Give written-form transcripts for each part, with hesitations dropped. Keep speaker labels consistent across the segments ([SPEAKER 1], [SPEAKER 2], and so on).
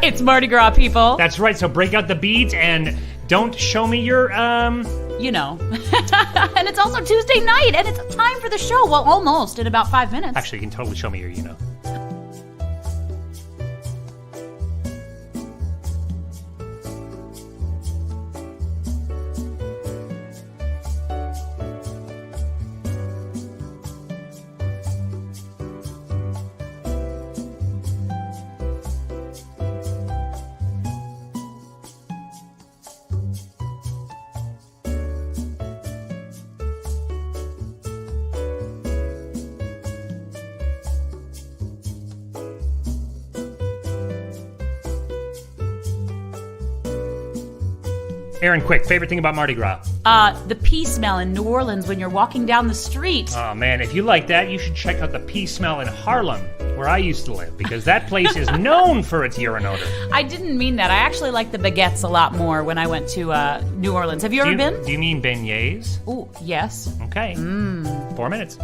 [SPEAKER 1] It's Mardi Gras, people.
[SPEAKER 2] That's right, so break out the beads and don't show me your,
[SPEAKER 1] You know. And it's also Tuesday night, and it's time for the show. Well, almost, in about 5 minutes.
[SPEAKER 2] Actually, you can totally show me your, you know. Erinn, quick, favorite thing about Mardi Gras?
[SPEAKER 1] The pea smell in New Orleans when you're walking down the street.
[SPEAKER 2] Oh man, if you like that, you should check out the pea smell in Harlem, where I used to live, because that place is known for its urine odor.
[SPEAKER 1] I didn't mean that. I actually like the baguettes a lot more when I went to New Orleans. Have you ever been?
[SPEAKER 2] Do you mean beignets?
[SPEAKER 1] Ooh, yes.
[SPEAKER 2] Okay. 4 minutes.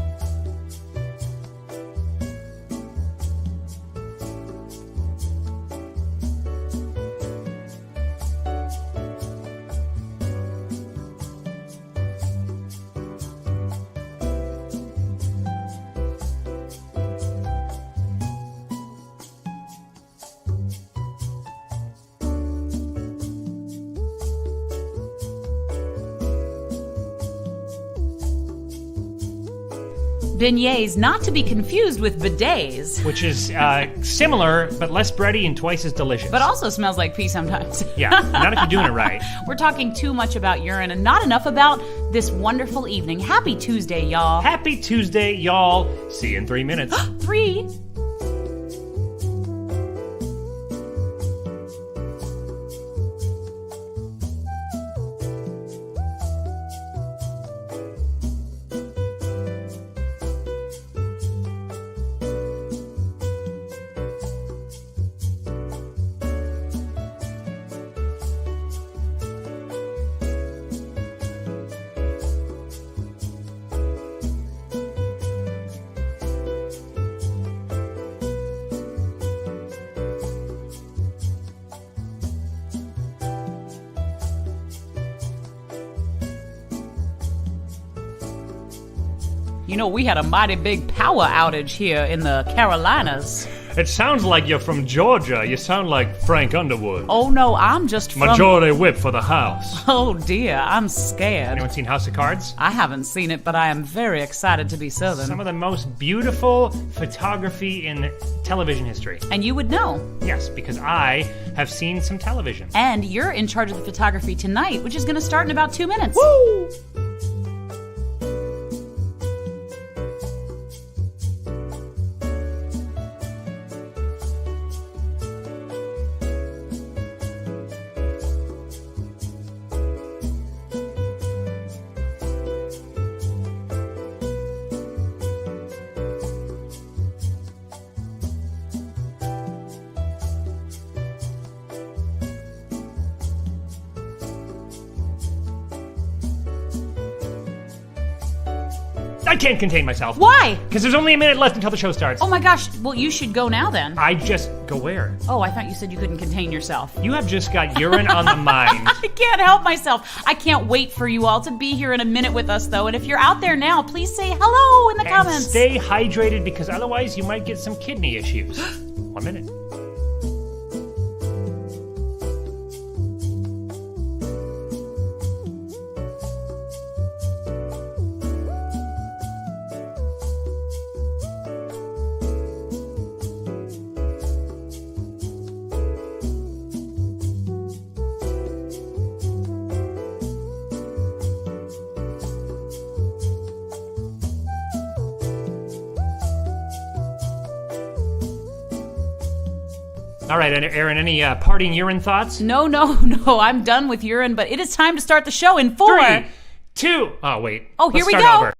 [SPEAKER 1] Beignets, not to be confused with bidets.
[SPEAKER 2] Which is similar, but less bready and twice as delicious.
[SPEAKER 1] But also smells like pee sometimes.
[SPEAKER 2] Yeah, not if you're doing it right.
[SPEAKER 1] We're talking too much about urine and not enough about this wonderful evening. Happy Tuesday, y'all.
[SPEAKER 2] Happy Tuesday, y'all. See you in 3 minutes.
[SPEAKER 1] 3. You know, we had a mighty big power outage here in the Carolinas.
[SPEAKER 2] It sounds like you're from Georgia. You sound like Frank Underwood.
[SPEAKER 1] Oh no, I'm just from...
[SPEAKER 2] Majority whip for the house.
[SPEAKER 1] Oh dear, I'm scared.
[SPEAKER 2] Anyone seen House of Cards?
[SPEAKER 1] I haven't seen it, but I am very excited to be Southern.
[SPEAKER 2] Some of the most beautiful photography in television history.
[SPEAKER 1] And you would know.
[SPEAKER 2] Yes, because I have seen some television.
[SPEAKER 1] And you're in charge of the photography tonight, which is going to start in about 2 minutes.
[SPEAKER 2] Woo! I can't contain myself.
[SPEAKER 1] Why?
[SPEAKER 2] Because there's only a minute left until the show starts.
[SPEAKER 1] Oh my gosh, well you should go now then.
[SPEAKER 2] I just go where?
[SPEAKER 1] Oh, I thought you said you couldn't contain yourself.
[SPEAKER 2] You have just got urine on the mind.
[SPEAKER 1] I can't help myself. I can't wait for you all to be here in a minute with us though, and if you're out there now, please say hello in the comments.
[SPEAKER 2] Stay hydrated because otherwise you might get some kidney issues. 1 minute. All right, Erinn, any parting urine thoughts?
[SPEAKER 1] No, I'm done with urine, but it is time to start the show in 4.
[SPEAKER 2] 3, 2, oh wait.
[SPEAKER 1] Oh, here we
[SPEAKER 2] Let's
[SPEAKER 1] go.
[SPEAKER 2] start over.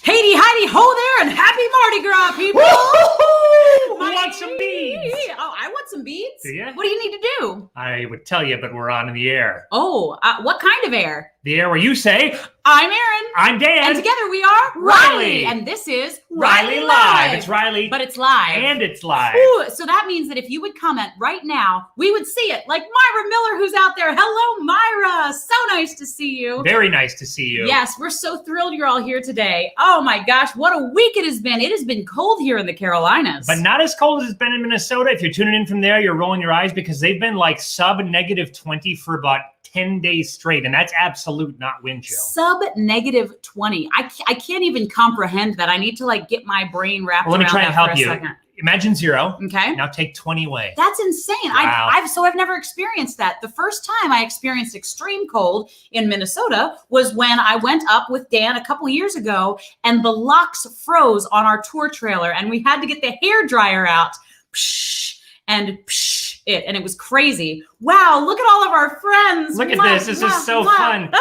[SPEAKER 1] Heidi, Heidi, ho there, and happy Mardi Gras, people!
[SPEAKER 2] Woo-hoo-hoo! Who wants some beads?
[SPEAKER 1] Oh, I want some beads.
[SPEAKER 2] Do you?
[SPEAKER 1] What do you need to do?
[SPEAKER 2] I would tell you, but we're on in the air.
[SPEAKER 1] Oh, what kind of air?
[SPEAKER 2] The air where you say,
[SPEAKER 1] I'm Erinn.
[SPEAKER 2] I'm Dan.
[SPEAKER 1] And together we are
[SPEAKER 2] Riley.
[SPEAKER 1] And this is
[SPEAKER 2] Riley Live. It's Riley.
[SPEAKER 1] But it's live.
[SPEAKER 2] And it's live.
[SPEAKER 1] Ooh, so that means that if you would comment right now, we would see it. Like Myra Miller, who's out there. Hello, Myra. So nice to see you.
[SPEAKER 2] Very nice to see you.
[SPEAKER 1] Yes, we're so thrilled you're all here today. Oh my gosh, what a week it has been. It has been cold here in the Carolinas.
[SPEAKER 2] But not as cold as it's been in Minnesota. If you're tuning in from there, you're rolling your eyes because they've been like sub -20 for about 10 days straight, and that's absolute, not wind chill.
[SPEAKER 1] Sub -20. I can't even comprehend that. I need to like get my brain wrapped around that for a second.
[SPEAKER 2] Let me try and help you. Imagine 0.
[SPEAKER 1] Okay.
[SPEAKER 2] Now take 20 away.
[SPEAKER 1] That's insane.
[SPEAKER 2] Wow.
[SPEAKER 1] I've never experienced that. The first time I experienced extreme cold in Minnesota was when I went up with Dan a couple years ago, and the locks froze on our tour trailer, and we had to get the hair dryer out. Psh, and psh, and it was crazy. Wow, look at all of our friends.
[SPEAKER 2] Look at this. This is so fun.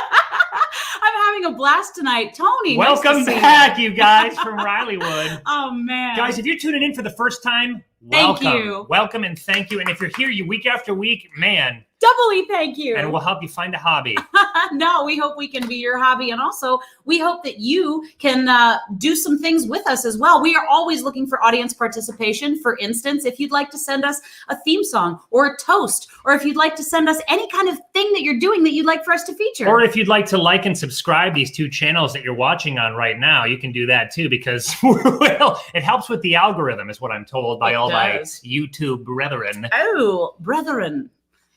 [SPEAKER 1] I'm having a blast tonight. Tony,
[SPEAKER 2] welcome
[SPEAKER 1] nice to see
[SPEAKER 2] back, you guys, from Rileywood.
[SPEAKER 1] Oh, man.
[SPEAKER 2] Guys, if you're tuning in for the first time,
[SPEAKER 1] thank
[SPEAKER 2] welcome.
[SPEAKER 1] you.
[SPEAKER 2] Welcome and thank you. And if you're here week after week, man.
[SPEAKER 1] Doubly thank you.
[SPEAKER 2] And we'll help you find a hobby.
[SPEAKER 1] No, we hope we can be your hobby. And also, we hope that you can do some things with us as well. We are always looking for audience participation. For instance, if you'd like to send us a theme song or a toast, or if you'd like to send us any kind of thing that you're doing that you'd like for us to feature.
[SPEAKER 2] Or if you'd like to like and subscribe these 2 channels that you're watching on right now, you can do that too, because well, it helps with the algorithm, is what I'm told by all my YouTube brethren.
[SPEAKER 1] Oh, brethren.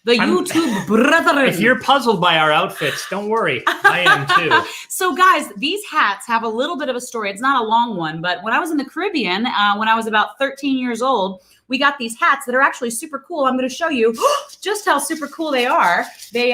[SPEAKER 1] The YouTube brethren.
[SPEAKER 2] If you're puzzled by our outfits, don't worry. I am too.
[SPEAKER 1] So guys, these hats have a little bit of a story. It's not a long one, but when I was in the Caribbean, when I was about 13 years old, we got these hats that are actually super cool. I'm going to show you just how super cool they are. They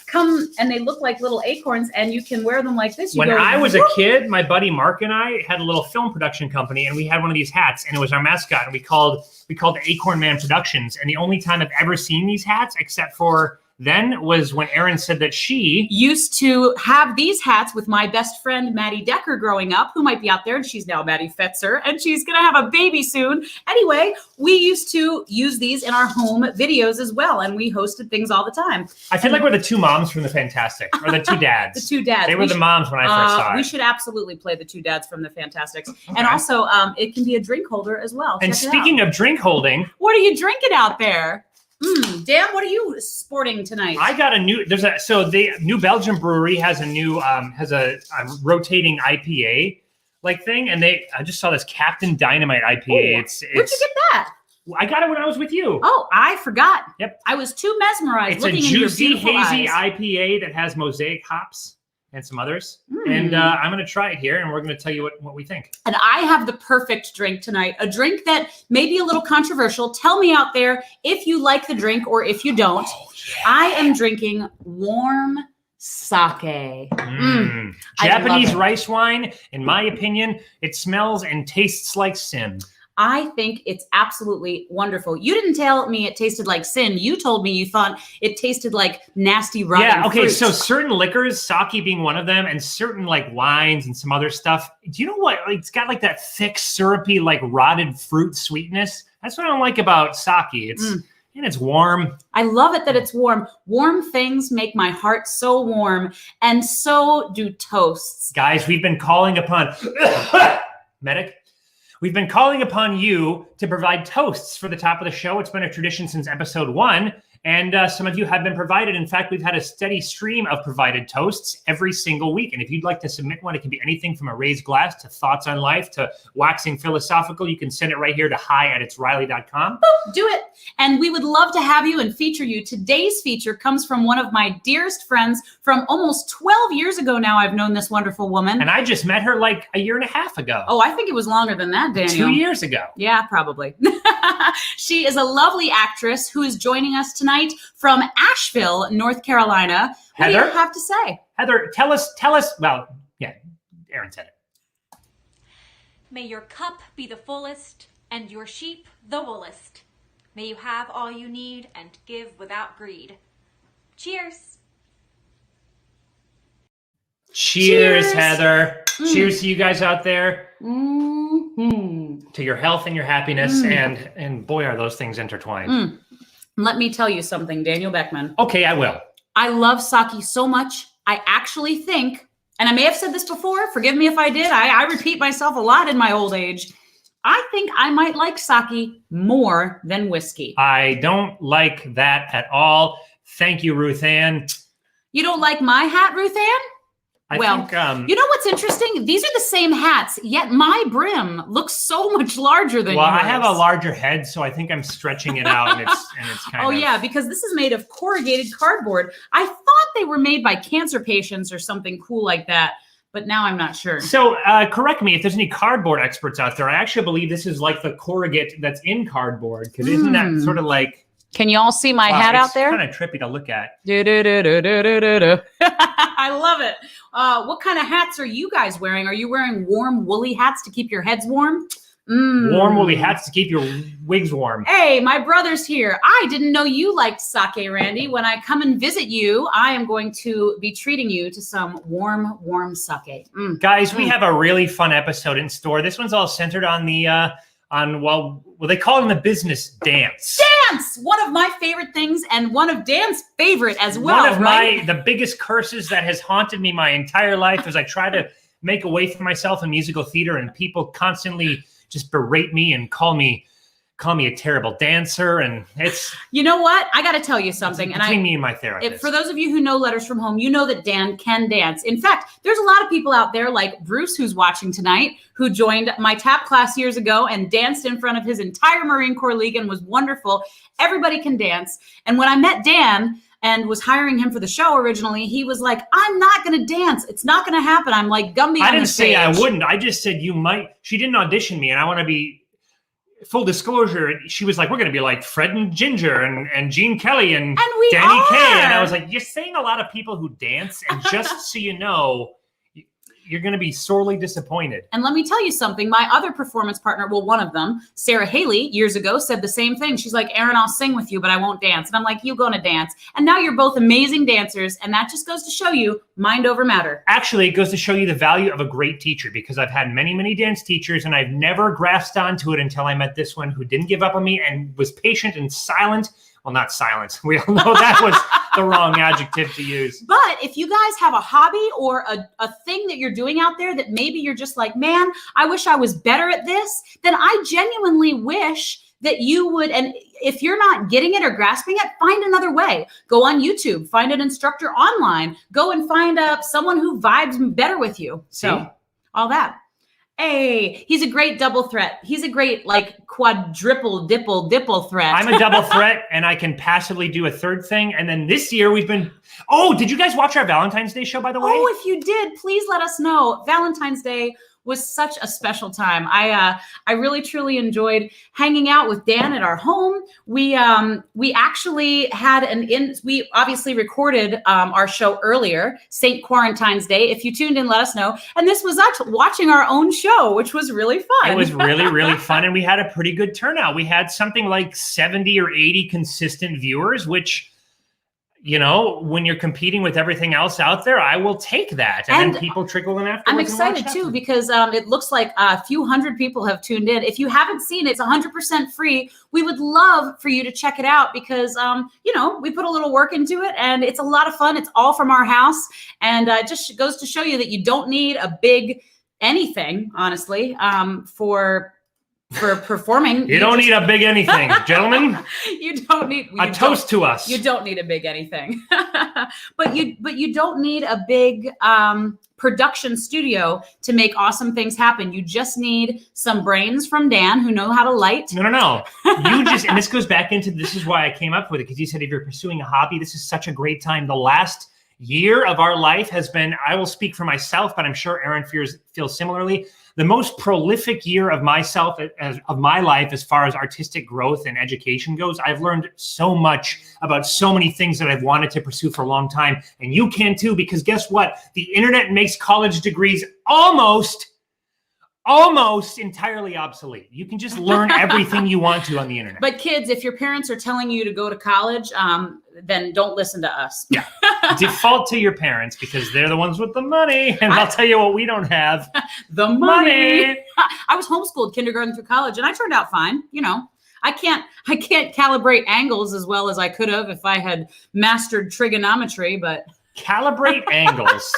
[SPEAKER 1] come and they look like little acorns, and you can wear them like this.
[SPEAKER 2] When I was a kid, my buddy Mark and I had a little film production company, and we had one of these hats, and it was our mascot, and we called it Acorn Man Productions. And the only time I've ever seen these hats, except for then, was when Erinn said that she
[SPEAKER 1] used to have these hats with my best friend, Maddie Decker, growing up, who might be out there, and she's now Maddie Fetzer, and she's going to have a baby soon. Anyway, we used to use these in our home videos as well, and we hosted things all the time.
[SPEAKER 2] I feel like we're the 2 moms from the Fantastic, or the 2 dads.
[SPEAKER 1] The 2 dads.
[SPEAKER 2] They were the moms when I first saw it.
[SPEAKER 1] We should absolutely play the 2 dads from the Fantastics. Okay. And also, it can be a drink holder as well.
[SPEAKER 2] And speaking of drink holding.
[SPEAKER 1] What are you drinking out there? Dan, what are you sporting tonight?
[SPEAKER 2] I got a new. The New Belgium Brewery has a new has a rotating IPA like thing, and I just saw this Captain Dynamite IPA.
[SPEAKER 1] Ooh,
[SPEAKER 2] it's
[SPEAKER 1] where'd you get that?
[SPEAKER 2] I got it when I was with you.
[SPEAKER 1] Oh, I forgot.
[SPEAKER 2] Yep,
[SPEAKER 1] I was too mesmerized.
[SPEAKER 2] It's
[SPEAKER 1] looking
[SPEAKER 2] a juicy,
[SPEAKER 1] in your
[SPEAKER 2] hazy
[SPEAKER 1] eyes.
[SPEAKER 2] IPA that has mosaic hops and some others. And I'm going to try it here, and we're going to tell you what we think.
[SPEAKER 1] And I have the perfect drink tonight, a drink that may be a little controversial. Tell me out there if you like the drink or if you don't. Oh, yeah. I am drinking warm sake.
[SPEAKER 2] Japanese rice wine, in my opinion, it smells and tastes like sin.
[SPEAKER 1] I think it's absolutely wonderful. You didn't tell me it tasted like sin. You told me you thought it tasted like nasty rotten fruit.
[SPEAKER 2] So certain liquors, sake being one of them, and certain like wines and some other stuff. Do you know what? It's got like that thick, syrupy, like rotted fruit sweetness. That's what I don't like about sake. And it's warm.
[SPEAKER 1] I love it that it's warm. Warm things make my heart so warm, and so do toasts.
[SPEAKER 2] Guys, we've been calling upon medic. We've been calling upon you to provide toasts for the top of the show. It's been a tradition since episode 1, and some of you have been provided. In fact, we've had a steady stream of provided toasts every single week. And if you'd like to submit one, it can be anything from a raised glass to thoughts on life to waxing philosophical. You can send it right here to hi@itsriley.com.
[SPEAKER 1] Do it. And we would love to have you and feature you. Today's feature comes from one of my dearest friends from almost 12 years ago now. I've known this wonderful woman.
[SPEAKER 2] And I just met her like a year and a half ago.
[SPEAKER 1] Oh, I think it was longer than that, Daniel.
[SPEAKER 2] 2 years ago.
[SPEAKER 1] Yeah, probably. She is a lovely actress who is joining us tonight from Asheville, North Carolina. What do you have to say?
[SPEAKER 2] Heather, tell us. Well, yeah, Erinn said it.
[SPEAKER 3] May your cup be the fullest and your sheep the woolest. May you have all you need and give without greed. Cheers.
[SPEAKER 2] Cheers, Heather. Cheers to you guys out there.
[SPEAKER 1] Mm-hmm.
[SPEAKER 2] To your health and your happiness. And boy, are those things intertwined.
[SPEAKER 1] Let me tell you something, Daniel Beckman.
[SPEAKER 2] Okay, I will.
[SPEAKER 1] I love sake so much. I actually think, and I may have said this before, forgive me if I did. I repeat myself a lot in my old age. I think I might like sake more than whiskey.
[SPEAKER 2] I don't like that at all. Thank you, Ruth Ann.
[SPEAKER 1] You don't like my hat, Ruth Ann?
[SPEAKER 2] I think,
[SPEAKER 1] you know what's interesting? These are the same hats, yet my brim looks so much larger than yours.
[SPEAKER 2] Well, I have a larger head, so I think I'm stretching it out, and it's kind of...
[SPEAKER 1] Oh, yeah, because this is made of corrugated cardboard. I thought they were made by cancer patients or something cool like that, but now I'm not sure.
[SPEAKER 2] So correct me if there's any cardboard experts out there. I actually believe this is like the corrugate that's in cardboard, because isn't that sort of like...
[SPEAKER 1] Can you all see my hat out there?
[SPEAKER 2] It's kind of trippy to look at.
[SPEAKER 1] I love it. What kind of hats are you guys wearing? Are you wearing warm woolly hats to keep your heads warm?
[SPEAKER 2] Warm woolly hats to keep your wigs warm.
[SPEAKER 1] Hey, my brother's here. I didn't know you liked sake, Randy. When I come and visit you, I am going to be treating you to some warm sake.
[SPEAKER 2] Guys, we have a really fun episode in store. This one's all centered on the well, they call it in the business dance.
[SPEAKER 1] Dance! One of my favorite things, and one of Dan's favorite as well.
[SPEAKER 2] One of the biggest curses that has haunted me my entire life as I try to make a way for myself in musical theater, and people constantly just berate me and call me a terrible dancer, and it's...
[SPEAKER 1] You know what? I got to tell you something.
[SPEAKER 2] Between me and my therapist.
[SPEAKER 1] For those of you who know Letters from Home, you know that Dan can dance. In fact, there's a lot of people out there like Bruce, who's watching tonight, who joined my tap class years ago and danced in front of his entire Marine Corps League and was wonderful. Everybody can dance. And when I met Dan and was hiring him for the show originally, he was like, I'm not going to dance. It's not going to happen. I'm like Gumby.
[SPEAKER 2] I didn't say I wouldn't. I just said you might. She didn't audition me, and I want to be... Full disclosure, she was like, we're going to be like Fred and Ginger and Gene Kelly and Danny Kaye. And I was like, you're saying a lot of people who dance, and just so you know, you're going to be sorely disappointed.
[SPEAKER 1] And let me tell you something. My other performance partner, well, one of them, Sarah Haley, years ago said the same thing. She's like, Erinn, I'll sing with you, but I won't dance. And I'm like, you're going to dance. And now you're both amazing dancers. And that just goes to show you mind over matter.
[SPEAKER 2] Actually, it goes to show you the value of a great teacher, because I've had many, many dance teachers, and I've never grasped onto it until I met this one who didn't give up on me and was patient and silent. Well, not silent. We all know that was the wrong adjective to use.
[SPEAKER 1] But if you guys have a hobby or a thing that you're doing out there that maybe you're just like, man, I wish I was better at this, then I genuinely wish that you would, and if you're not getting it or grasping it, find another way. Go on YouTube, find an instructor online, go and find someone who vibes better with you. So all that. Hey, he's a great double threat. He's a great like quadruple dipple threat.
[SPEAKER 2] I'm a double threat, and I can passively do a third thing. And then this year we've been... Oh, did you guys watch our Valentine's Day show, by the way?
[SPEAKER 1] Oh, if you did, please let us know. Valentine's Day was such a special time. I really truly enjoyed hanging out with Dan at our home. We actually had we obviously recorded our show earlier, St. Quarantine's Day. If you tuned in, let us know. And this was us watching our own show, which was really fun.
[SPEAKER 2] It was really, really fun. And we had a pretty good turnout. We had something like 70 or 80 consistent viewers, which, you know, when you're competing with everything else out there, I will take that. And then people trickle in afterwards.
[SPEAKER 1] I'm excited too, because it looks like a few hundred people have tuned in. If you haven't seen it, it's 100% free. We would love for you to check it out because, you know, we put a little work into it and it's a lot of fun. It's all from our house. And it just goes to show you that you don't need a big anything, honestly, for performing.
[SPEAKER 2] You don't need a big anything, gentlemen.
[SPEAKER 1] You don't need
[SPEAKER 2] a toast to us.
[SPEAKER 1] You don't need a big anything, but you don't need a big production studio to make awesome things happen. You just need some brains from Dan who know how to light.
[SPEAKER 2] No. You just, and this goes back into, this is why I came up with it, because you said if you're pursuing a hobby, this is such a great time. The last year of our life has been, I will speak for myself, but I'm sure Erinn feels similarly, the most prolific year of my life as far as artistic growth and education goes. I've learned so much about so many things that I've wanted to pursue for a long time. And you can too, because guess what? The internet makes college degrees almost almost entirely obsolete. You can just learn everything you want to on the internet.
[SPEAKER 1] But kids, if your parents are telling you to go to college, then don't listen to us.
[SPEAKER 2] Yeah. Default to your parents because they're the ones with the money. And I'll tell you what we don't have.
[SPEAKER 1] The money. I was homeschooled kindergarten through college and I turned out fine. You know, I can't calibrate angles as well as I could have if I had mastered trigonometry, but
[SPEAKER 2] calibrate angles.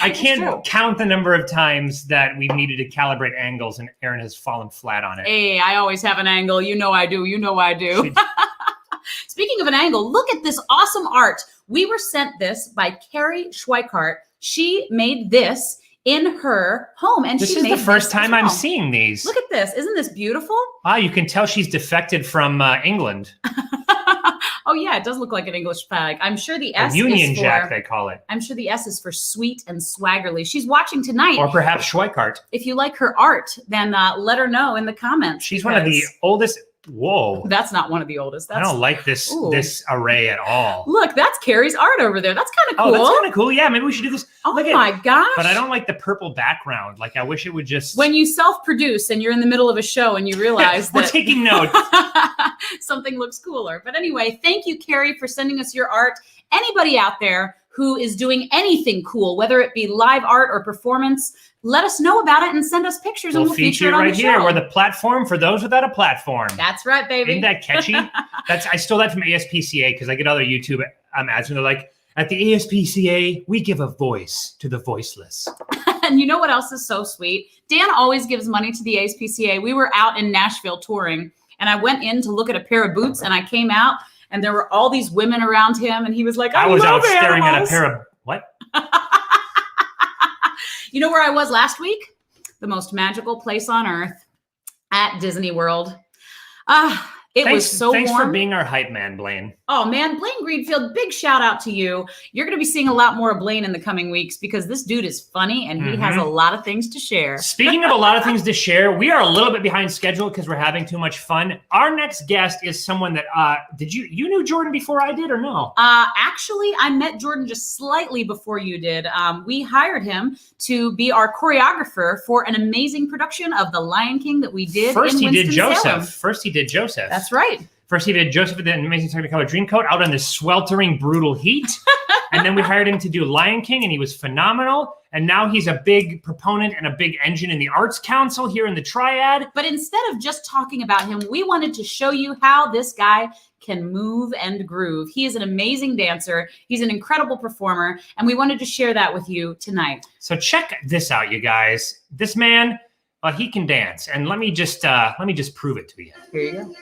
[SPEAKER 2] I can't count the number of times that we've needed to calibrate angles and Erinn has fallen flat on it.
[SPEAKER 1] Hey, I always have an angle. You know I do. You know I do. Speaking of an angle, look at this awesome art. We were sent this by Carrie Schweikart. She made this in her home. And
[SPEAKER 2] this is the first time I'm seeing these.
[SPEAKER 1] Look at this. Isn't this beautiful?
[SPEAKER 2] Ah, you can tell she's defected from England.
[SPEAKER 1] Oh, yeah, it does look like an English flag. I'm sure the S
[SPEAKER 2] Union
[SPEAKER 1] is for,
[SPEAKER 2] Jack, they call it.
[SPEAKER 1] I'm sure the S is for sweet and swaggerly. She's watching tonight.
[SPEAKER 2] Or perhaps Schweikart.
[SPEAKER 1] If you like her art, then let her know in the comments.
[SPEAKER 2] She's one of the oldest. Whoa.
[SPEAKER 1] That's not one of the oldest.
[SPEAKER 2] I don't like this array at all.
[SPEAKER 1] Look, that's Carrie's art over there. That's kind of cool.
[SPEAKER 2] Oh, that's kind of cool. Yeah, maybe we should do this.
[SPEAKER 1] Oh my gosh.
[SPEAKER 2] But I don't like the purple background. Like, I wish it would just...
[SPEAKER 1] When you self-produce and you're in the middle of a show and you realize
[SPEAKER 2] We're taking notes.
[SPEAKER 1] something looks cooler. But anyway, thank you, Carrie, for sending us your art. Anybody out there who is doing anything cool, whether it be live art or performance, let us know about it and send us pictures and we'll feature it on
[SPEAKER 2] right
[SPEAKER 1] the
[SPEAKER 2] here.
[SPEAKER 1] show.
[SPEAKER 2] We're the platform for those without a platform.
[SPEAKER 1] That's right, baby.
[SPEAKER 2] Isn't that catchy? I stole that from ASPCA because I get other YouTube ads and they're like, at the ASPCA, we give a voice to the voiceless.
[SPEAKER 1] And you know what else is so sweet? Dan always gives money to the ASPCA. We were out in Nashville touring and I went in to look at a pair of boots and I came out and there were all these women around him and he was like, I
[SPEAKER 2] was
[SPEAKER 1] love
[SPEAKER 2] out staring
[SPEAKER 1] animals.
[SPEAKER 2] at a pair of what?
[SPEAKER 1] You know where I was last week? The most magical place on earth, at Disney World. It was so warm.
[SPEAKER 2] Thanks for being our hype man, Blaine.
[SPEAKER 1] Oh, man, Blaine Greenfield, big shout out to you. You're going to be seeing a lot more of Blaine in the coming weeks because this dude is funny and he has a lot of things to share.
[SPEAKER 2] Speaking of a lot of things to share, we are a little bit behind schedule because we're having too much fun. Our next guest is someone that, you knew Jordan before I did or no?
[SPEAKER 1] Actually, I met Jordan just slightly before you did. We hired him to be our choreographer for an amazing production of The Lion King that we did
[SPEAKER 2] First
[SPEAKER 1] in
[SPEAKER 2] he did
[SPEAKER 1] Winston-Salem.
[SPEAKER 2] Joseph.
[SPEAKER 1] That's right.
[SPEAKER 2] First, he did Joseph in the Amazing Technicolor Dreamcoat out in the sweltering, brutal heat. And then we hired him to do Lion King, and he was phenomenal. And now he's a big proponent and a big engine in the Arts Council here in the Triad.
[SPEAKER 1] But instead of just talking about him, we wanted to show you how this guy can move and groove. He is an amazing dancer. He's an incredible performer. And we wanted to share that with you tonight.
[SPEAKER 2] So check this out, you guys. This man, he can dance. And let me just prove it to you.
[SPEAKER 1] Here you go.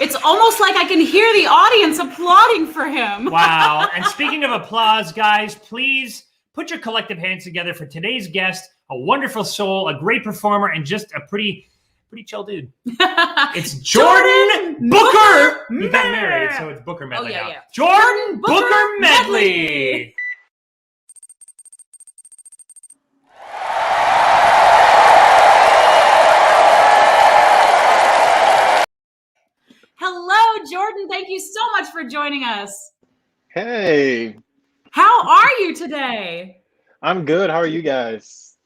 [SPEAKER 1] It's almost like I can hear the audience applauding for him.
[SPEAKER 2] Wow. And speaking of applause, guys, please put your collective hands together for today's guest, a wonderful soul, a great performer, and just a pretty chill dude. It's Jordan Booker. He got married, so it's Booker-Medley now. Jordan Booker-Medley.
[SPEAKER 1] Hello, Jordan. Thank you so much for joining us.
[SPEAKER 4] Hey.
[SPEAKER 1] How are you today?
[SPEAKER 4] I'm good. How are you guys?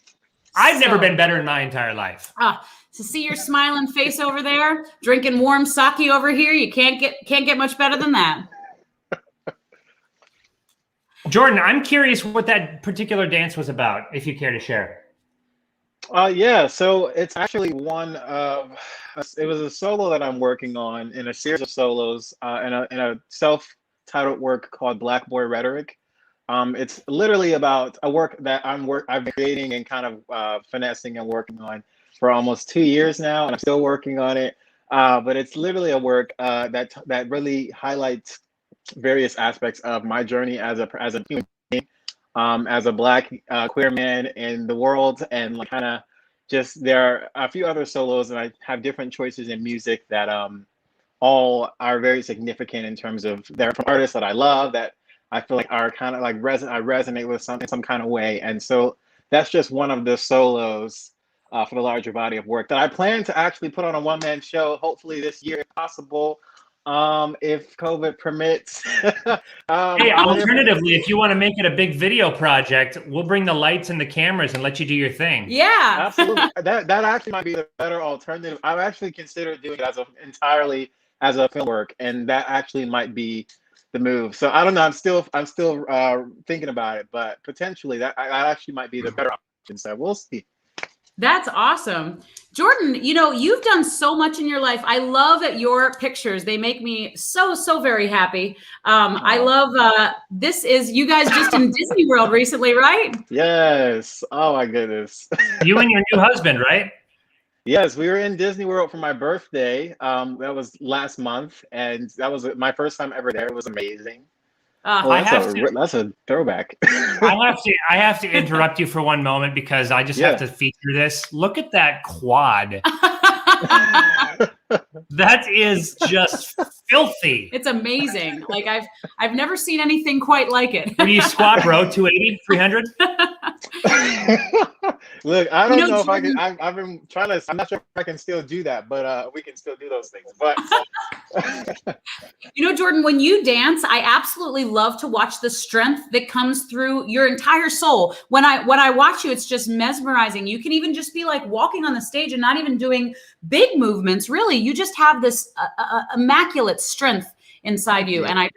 [SPEAKER 2] I've never been better in my entire life.
[SPEAKER 1] To see your smiling face over there, drinking warm sake over here, you can't get much better than that.
[SPEAKER 2] Jordan, I'm curious what that particular dance was about, if you care to share.
[SPEAKER 4] Yeah, so it's actually it was a solo that I'm working on in a series of solos in a self-titled work called Black Boy Rhetoric. It's literally about a work that I've been creating and kind of finessing and working on for almost 2 years now, and I'm still working on it. But it's literally a work that really highlights various aspects of my journey as a human being, as a Black queer man in the world, and like kind of just there are a few other solos, and I have different choices in music that all are very significant in terms of they're from artists that I love that I feel like are kind of like I resonate with some kind of way, and so that's just one of the solos for the larger body of work that I plan to actually put on a one-man show, hopefully this year if possible, if COVID permits.
[SPEAKER 2] Hey, alternatively, if you want to make it a big video project, we'll bring the lights and the cameras and let you do your thing.
[SPEAKER 1] Yeah,
[SPEAKER 4] absolutely. That actually might be the better alternative. I've actually considered doing it entirely as a film work, and that actually might be the move. So I don't know. I'm still thinking about it, but potentially that actually might be the better option. So we'll see.
[SPEAKER 1] That's awesome. Jordan, you've done so much in your life. I love your pictures. They make me so very happy. I love this is you guys just in Disney World recently, right?
[SPEAKER 4] Yes. Oh my goodness.
[SPEAKER 2] You and your new husband, right?
[SPEAKER 4] Yes, we were in Disney World for my birthday. That was last month, and that was my first time ever there. It was amazing. That's a throwback.
[SPEAKER 2] I have to interrupt you for one moment because I just have to feature this. Look at that quad. That is just filthy.
[SPEAKER 1] It's amazing. Like I've never seen anything quite like it.
[SPEAKER 2] What do you squat, bro? 280, 300?
[SPEAKER 4] Look, I don't know if I can. I've been trying to. I'm not sure if I can still do that, but we can still do those things. But
[SPEAKER 1] Jordan, when you dance, I absolutely love to watch the strength that comes through your entire soul. When I watch you, it's just mesmerizing. You can even just be like walking on the stage and not even doing big movements. Really, you just have this immaculate strength inside you, and I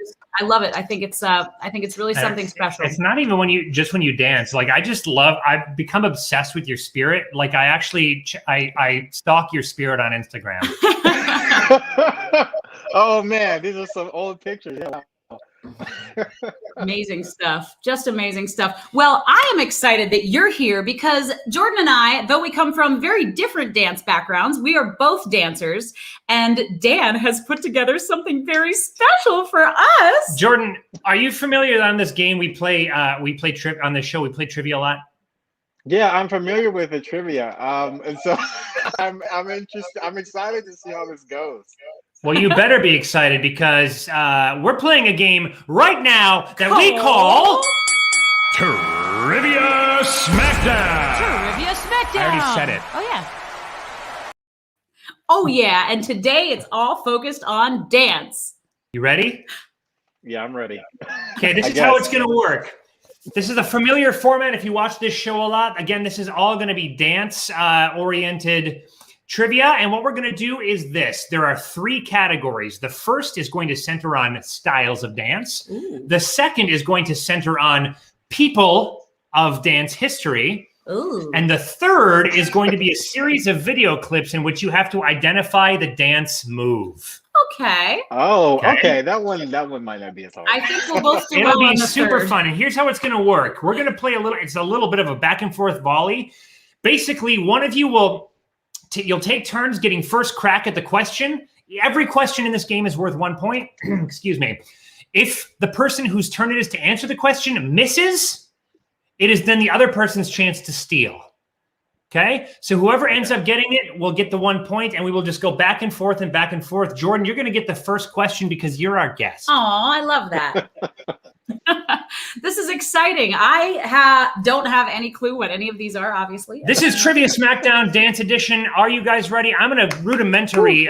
[SPEAKER 1] love it. I think it's really something special.
[SPEAKER 2] It's not even when you dance. Like I've become obsessed with your spirit. Like I stalk your spirit on Instagram.
[SPEAKER 4] Oh man, these are some old pictures. Yeah.
[SPEAKER 1] Amazing stuff. Just amazing stuff. Well, I am excited that you're here because Jordan and I, though we come from very different dance backgrounds, we are both dancers, and Dan has put together something very special for us.
[SPEAKER 2] Jordan, are you familiar on this game we play? We play on this show. We play trivia a lot.
[SPEAKER 4] Yeah, I'm familiar with the trivia, and so I'm interested. I'm excited to see how this goes.
[SPEAKER 2] Well, you better be excited because we're playing a game right now that we call Trivia Smackdown.
[SPEAKER 1] Trivia Smackdown.
[SPEAKER 2] I already said it.
[SPEAKER 1] Oh, yeah. Oh, yeah. And today it's all focused on dance.
[SPEAKER 2] You ready?
[SPEAKER 4] Yeah, I'm ready.
[SPEAKER 2] Okay, this is how it's going to work. This is a familiar format if you watch this show a lot. Again, this is all going to be dance-oriented trivia, and what we're going to do is this. There are 3 categories. The first is going to center on styles of dance. Ooh. The second is going to center on people of dance history. Ooh. And the third is going to be a series of video clips in which you have to identify the dance move.
[SPEAKER 1] Okay.
[SPEAKER 4] Oh, okay. That one might not be as hard.
[SPEAKER 1] I think we'll both do
[SPEAKER 2] It'll
[SPEAKER 1] well
[SPEAKER 2] be
[SPEAKER 1] on the
[SPEAKER 2] super
[SPEAKER 1] third.
[SPEAKER 2] fun. And here's how it's going to work. We're going to play it's a little bit of a back and forth volley. Basically, one of you you'll take turns getting first crack at the question. every question in this game is worth 1 point. Excuse me. If the person whose turn it is to answer the question misses, it is then the other person's chance to steal. Okay? So whoever ends up getting it will get the 1 point, and we will just go back and forth and back and forth. Jordan, you're going to get the first question because you're our guest.
[SPEAKER 1] Oh, I love that. This is exciting. I don't have any clue what any of these are, obviously.
[SPEAKER 2] This is Trivia Smackdown Dance Edition. Are you guys ready? I'm going to rudimentarily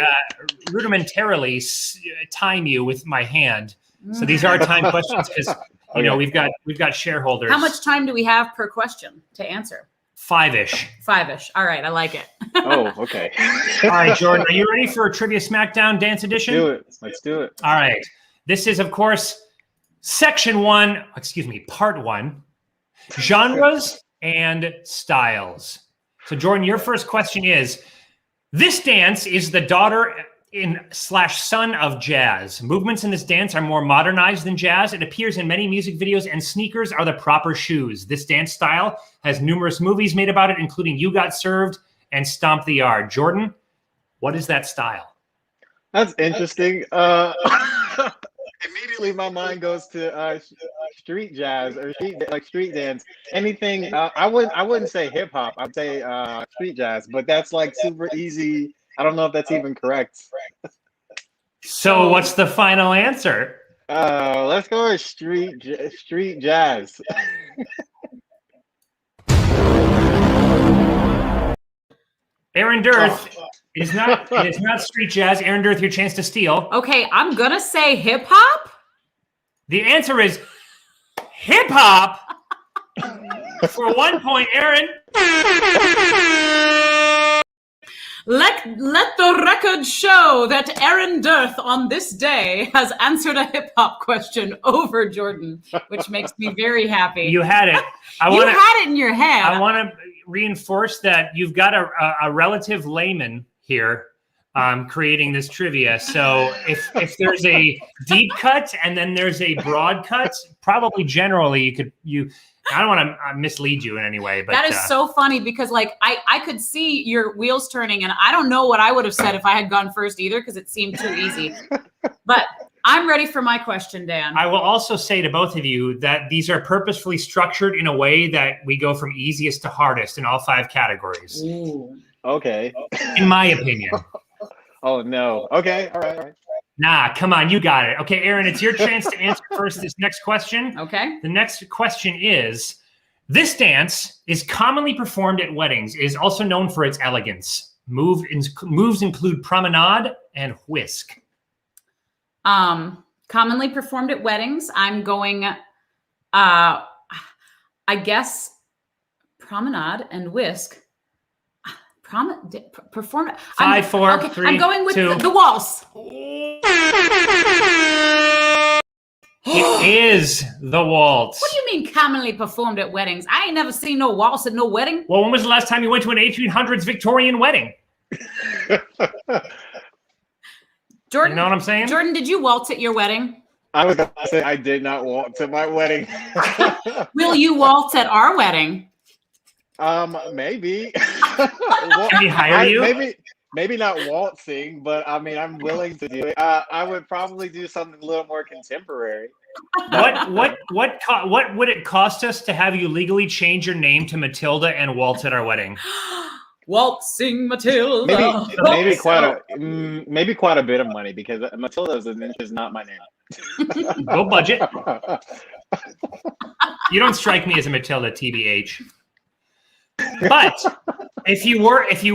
[SPEAKER 2] time you with my hand. So these are time questions because we've got shareholders.
[SPEAKER 1] How much time do we have per question to answer?
[SPEAKER 2] 5-ish.
[SPEAKER 1] 5-ish. All right, I like it.
[SPEAKER 4] Oh, okay.
[SPEAKER 2] All right, Jordan, are you ready for a Trivia Smackdown Dance Edition?
[SPEAKER 4] Let's do it.
[SPEAKER 2] All right. This is, of course, part 1, genres and styles. So, Jordan, your first question is, this dance is the daughter / son of jazz. Movements in this dance are more modernized than jazz. It appears in many music videos, and sneakers are the proper shoes. This dance style has numerous movies made about it, including You Got Served and Stomp the Yard. Jordan, what is that style?
[SPEAKER 4] That's interesting. Immediately, my mind goes to street jazz or street dance. Anything. I wouldn't say hip hop. I'd say street jazz. But that's like super easy. I don't know if that's even correct.
[SPEAKER 2] So, what's the final answer?
[SPEAKER 4] Let's go with street jazz.
[SPEAKER 2] Erinn Dirth is not. It is not street jazz. Erinn Dirth, your chance to steal.
[SPEAKER 1] Okay, I'm gonna say hip hop.
[SPEAKER 2] The answer is hip hop. For 1 point, Erinn.
[SPEAKER 1] Let the record show that Erinn Dirth on this day has answered a hip hop question over Jordan, which makes me very happy.
[SPEAKER 2] You had it.
[SPEAKER 1] You had it in your head.
[SPEAKER 2] I want to reinforce that you've got a relative layman here creating this trivia. So if there's a deep cut and then there's a broad cut, probably generally I don't want to mislead you in any way, but
[SPEAKER 1] that is so funny because I could see your wheels turning, and I don't know what I would have said if I had gone first either because it seemed too easy. But I'm ready for my question, Dan.
[SPEAKER 2] I will also say to both of you that these are purposefully structured in a way that we go from easiest to hardest in all 5 categories.
[SPEAKER 1] Ooh.
[SPEAKER 4] Okay.
[SPEAKER 2] In my opinion.
[SPEAKER 4] Oh no. Okay. All right.
[SPEAKER 2] Nah, come on, you got it. Okay, Erinn, it's your chance to answer first this next question.
[SPEAKER 1] Okay.
[SPEAKER 2] The next question is, this dance is commonly performed at weddings. It is also known for its elegance. Moves include promenade and whisk.
[SPEAKER 1] Commonly performed at weddings. I'm going, I guess, promenade and whisk. Perform.
[SPEAKER 2] 5, 4,
[SPEAKER 1] okay,
[SPEAKER 2] 3,
[SPEAKER 1] I'm going with
[SPEAKER 2] 2.
[SPEAKER 1] the waltz.
[SPEAKER 2] It is the waltz.
[SPEAKER 1] What do you mean commonly performed at weddings? I ain't never seen no waltz at no wedding.
[SPEAKER 2] Well, when was the last time you went to an 1800s Victorian wedding?
[SPEAKER 1] Jordan,
[SPEAKER 2] you know what I'm saying?
[SPEAKER 1] Jordan, did you waltz at your wedding?
[SPEAKER 4] I was going to say I did not waltz at my wedding.
[SPEAKER 1] Will you waltz at our wedding?
[SPEAKER 4] Maybe.
[SPEAKER 2] Can we hire you?
[SPEAKER 4] Maybe not waltzing, but I mean, I'm willing to do it. I would probably do something a little more contemporary.
[SPEAKER 2] What would it cost us to have you legally change your name to Matilda and waltz at our wedding?
[SPEAKER 1] Waltzing Matilda.
[SPEAKER 4] Maybe quite a bit of money because Matilda is not my name.
[SPEAKER 2] Go budget. You don't strike me as a Matilda, TBH. But if you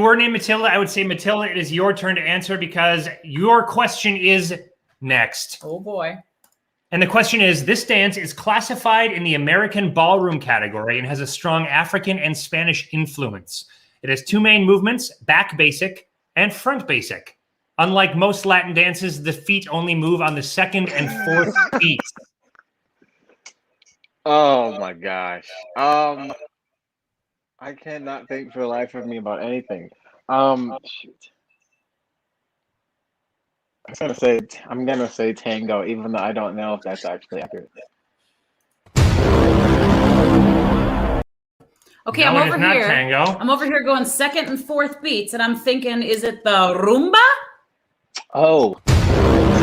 [SPEAKER 2] were named Matilda, I would say, Matilda, it is your turn to answer because your question is next.
[SPEAKER 1] Oh boy.
[SPEAKER 2] And the question is, this dance is classified in the American ballroom category and has a strong African and Spanish influence. It has 2 main movements, back basic and front basic. Unlike most Latin dances, the feet only move on the 2nd and 4th beat.
[SPEAKER 4] Oh my gosh. I cannot think for the life of me about anything. Shoot. I'm gonna say tango, even though I don't know if that's actually accurate.
[SPEAKER 1] Okay,
[SPEAKER 2] No,
[SPEAKER 1] I'm
[SPEAKER 2] it is
[SPEAKER 1] over
[SPEAKER 2] not
[SPEAKER 1] here.
[SPEAKER 2] tango.
[SPEAKER 1] I'm over here going 2nd and 4th beats, and I'm thinking, is it the rumba?
[SPEAKER 4] Oh, see,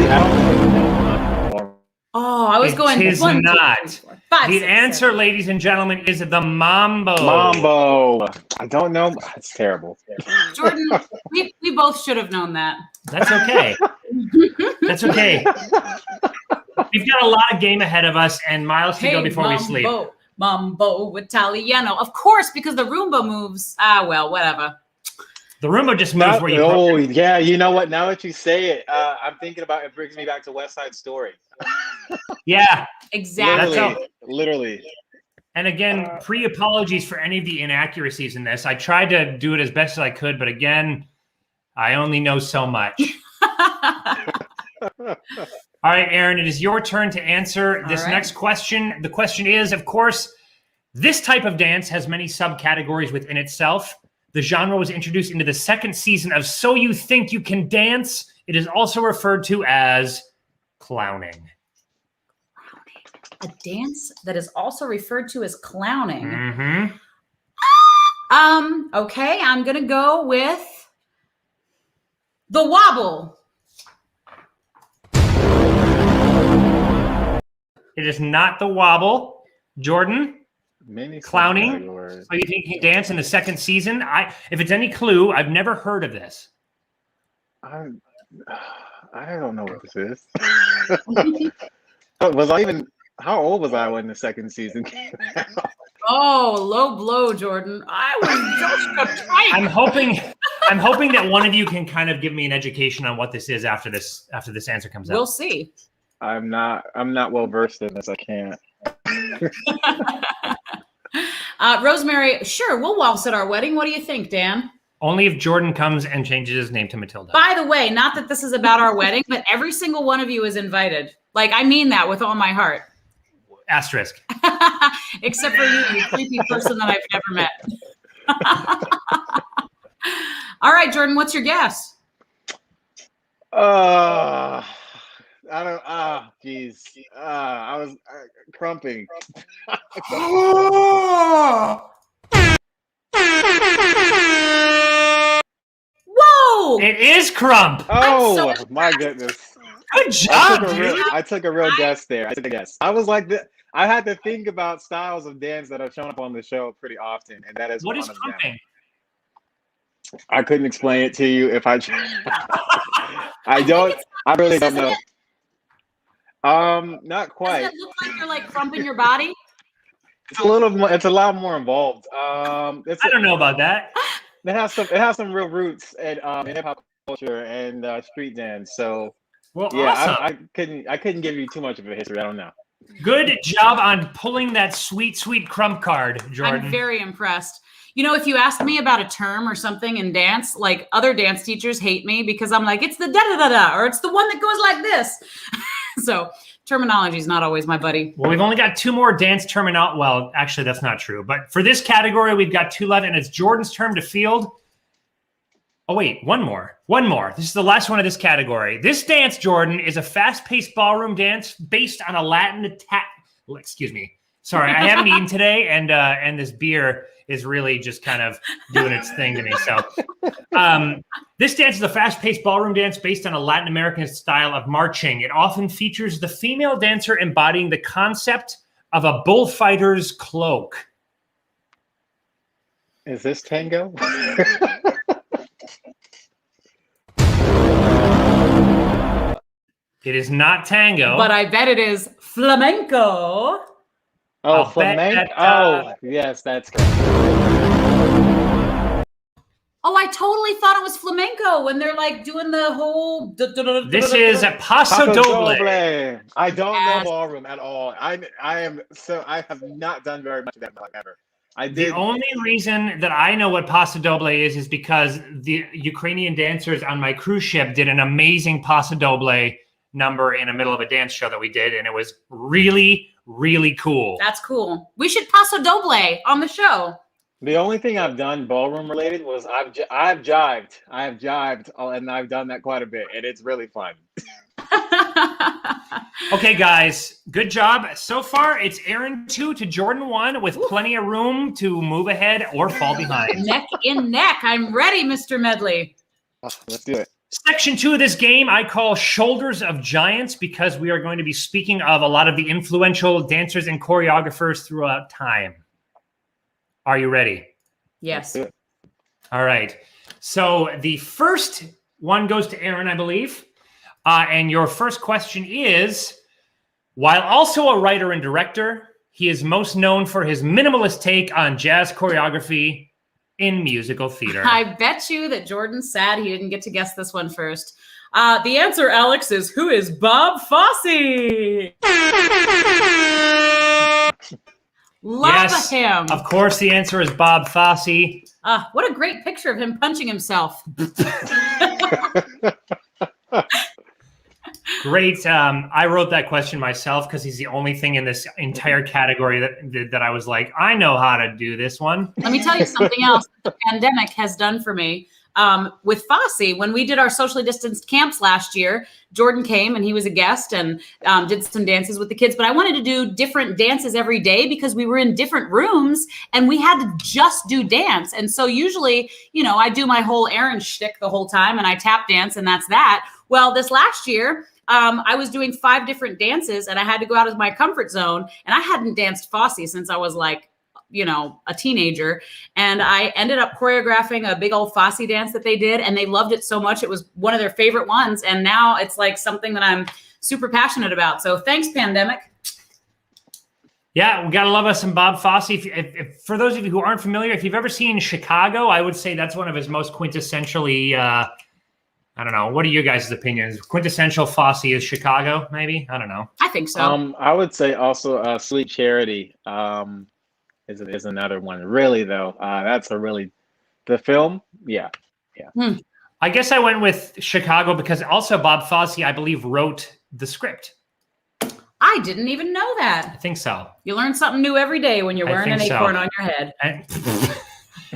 [SPEAKER 4] I don't even know.
[SPEAKER 1] Oh, I was going.
[SPEAKER 2] It is
[SPEAKER 1] 1, 2,
[SPEAKER 2] not.
[SPEAKER 1] 3, 4, 5,
[SPEAKER 2] The
[SPEAKER 1] 6,
[SPEAKER 2] answer,
[SPEAKER 1] 7.
[SPEAKER 2] ladies and gentlemen, is the mambo.
[SPEAKER 4] Mambo. I don't know. It's terrible.
[SPEAKER 1] Jordan, we both should have known that.
[SPEAKER 2] That's okay. That's okay. We've got a lot of game ahead of us and miles to go before we sleep.
[SPEAKER 1] Mambo Italiano. Of course, because the Roomba moves. Ah, well, whatever.
[SPEAKER 2] The Roomba just moves where you
[SPEAKER 4] Oh,
[SPEAKER 2] program.
[SPEAKER 4] yeah. You know what? Now that you say it, I'm thinking about it. Brings me back to West Side Story.
[SPEAKER 2] Yeah.
[SPEAKER 1] Exactly.
[SPEAKER 4] Literally.
[SPEAKER 2] And again, pre-apologies for any of the inaccuracies in this. I tried to do it as best as I could, but again, I only know so much. All right, Erinn, it is your turn to answer this next question. The question is, of course, this type of dance has many subcategories within itself. The genre was introduced into the second season of So You Think You Can Dance. It is also referred to as clowning.
[SPEAKER 1] A dance that is also referred to as clowning.
[SPEAKER 2] Mm-hmm.
[SPEAKER 1] Okay, I'm gonna go with the wobble.
[SPEAKER 2] It is not the wobble. Jordan?
[SPEAKER 4] Many
[SPEAKER 2] Clowning?
[SPEAKER 4] categories.
[SPEAKER 2] So you think you can dance in the second season? If it's any clue, I've never heard of this.
[SPEAKER 4] I don't know what this is. How old was I when the second season came out?
[SPEAKER 1] Oh, low blow, Jordan. I was just a type.
[SPEAKER 2] I'm hoping that one of you can kind of give me an education on what this is after this answer comes out.
[SPEAKER 1] We'll see.
[SPEAKER 4] I'm not well versed in this. I can't.
[SPEAKER 1] Rosemary, sure, we'll waltz at our wedding. What do you think, Dan?
[SPEAKER 2] Only if Jordan comes and changes his name to Matilda.
[SPEAKER 1] By the way, not that this is about our wedding, but every single one of you is invited. Like, I mean that with all my heart.
[SPEAKER 2] Asterisk.
[SPEAKER 1] Except for you creepy person that I've never met. All right, Jordan, what's your guess?
[SPEAKER 4] I don't. Geez. I was crumping.
[SPEAKER 1] Whoa!
[SPEAKER 2] It is Crump.
[SPEAKER 4] Oh my goodness!
[SPEAKER 2] Good job, dude.
[SPEAKER 4] I took a real guess there. I took a guess. I was like, I had to think about styles of dance that have shown up on the show pretty often, and that is
[SPEAKER 2] What
[SPEAKER 4] one
[SPEAKER 2] is
[SPEAKER 4] of
[SPEAKER 2] crumping?
[SPEAKER 4] them. I couldn't explain it to you if I tried. I really don't know. Not quite.
[SPEAKER 1] Doesn't it look like you're like crumping your body?
[SPEAKER 4] It's a little more. It's a lot more involved.
[SPEAKER 2] I don't know about that.
[SPEAKER 4] It has some real roots in hip hop culture and street dance. So
[SPEAKER 2] Well,
[SPEAKER 4] yeah,
[SPEAKER 2] awesome.
[SPEAKER 4] I couldn't give you too much of a history. I don't know.
[SPEAKER 2] Good job on pulling that sweet, sweet Crump card, Jordan.
[SPEAKER 1] I'm very impressed. You know, if you ask me about a term or something in dance, like other dance teachers hate me because I'm like, it's the da-da-da-da, or it's the one that goes like this. So terminology is not always my buddy.
[SPEAKER 2] Well, we've only got two more dance terminology. Well, actually, that's not true. But for this category, we've got two left, and it's Jordan's turn to field. Oh, wait, one more. This is the last one of this category. This dance, Jordan, is a fast-paced ballroom dance based on a Latin attack. Excuse me. Sorry, I haven't eaten today, and this beer is really just kind of doing its thing to me. So this dance is a fast-paced ballroom dance based on a Latin American style of marching. It often features the female dancer embodying the concept of a bullfighter's cloak.
[SPEAKER 4] Is this tango?
[SPEAKER 2] It is not tango.
[SPEAKER 1] But I bet it is flamenco.
[SPEAKER 4] Oh,
[SPEAKER 2] I'll bet
[SPEAKER 4] flamenco.
[SPEAKER 2] that,
[SPEAKER 4] Oh, yes, that's correct.
[SPEAKER 1] Oh, I totally thought it was flamenco when they're like doing the whole.
[SPEAKER 2] This is a paso doble.
[SPEAKER 4] I don't
[SPEAKER 1] Yes.
[SPEAKER 4] know ballroom at all. I have not done very much of that ever. I did.
[SPEAKER 2] The only reason that I know what paso doble is because the Ukrainian dancers on my cruise ship did an amazing paso doble number in the middle of a dance show that we did, and it was really, really cool.
[SPEAKER 1] That's cool. We should paso doble on the show.
[SPEAKER 4] The only thing I've done ballroom related was I've jived. I have jived, and I've done that quite a bit, and it's really fun.
[SPEAKER 2] Okay, guys, good job. So far, it's Erinn 2 to Jordan 1 with plenty of room to move ahead or fall behind.
[SPEAKER 1] Neck in neck. I'm ready, Mr. Medley.
[SPEAKER 4] Let's do it.
[SPEAKER 2] Section 2 of this game I call Shoulders of Giants because we are going to be speaking of a lot of the influential dancers and choreographers throughout time. Are you ready?
[SPEAKER 1] Yes.
[SPEAKER 2] All right. So the first one goes to Erinn, I believe. And your first question is, while also a writer and director, he is most known for his minimalist take on jazz choreography in musical theater.
[SPEAKER 1] I bet you that Jordan's sad he didn't get to guess this one first. The answer, Alex, is who is Bob Fosse? Love him.
[SPEAKER 2] Of course, the answer is Bob Fosse.
[SPEAKER 1] What a great picture of him punching himself.
[SPEAKER 2] Great. I wrote that question myself because he's the only thing in this entire category that I was like, I know how to do this one.
[SPEAKER 1] Let me tell you something else the pandemic has done for me. With Fosse, when we did our socially distanced camps last year, Jordan came and he was a guest and did some dances with the kids. But I wanted to do different dances every day because we were in different rooms and we had to just do dance. And so usually, I do my whole Erinn shtick the whole time and I tap dance and that's that. Well, this last year, I was doing 5 different dances and I had to go out of my comfort zone. And I hadn't danced Fosse since I was like, a teenager. And I ended up choreographing a big old Fosse dance that they did. And they loved it so much. It was one of their favorite ones. And now it's like something that I'm super passionate about. So thanks, pandemic.
[SPEAKER 2] Yeah, we got to love us some Bob Fosse. If for those of you who aren't familiar, if you've ever seen Chicago, I would say that's one of his most quintessentially, I don't know. What are you guys' opinions? Quintessential Fosse is Chicago, maybe? I don't know.
[SPEAKER 1] I think so.
[SPEAKER 4] I would say also Sweet Charity is another one. Really, though, that's a really the film. Yeah.
[SPEAKER 2] I guess I went with Chicago because also Bob Fosse, I believe, wrote the script.
[SPEAKER 1] I didn't even know that.
[SPEAKER 2] I think so.
[SPEAKER 1] You learn something new every day when you're wearing an acorn on your head.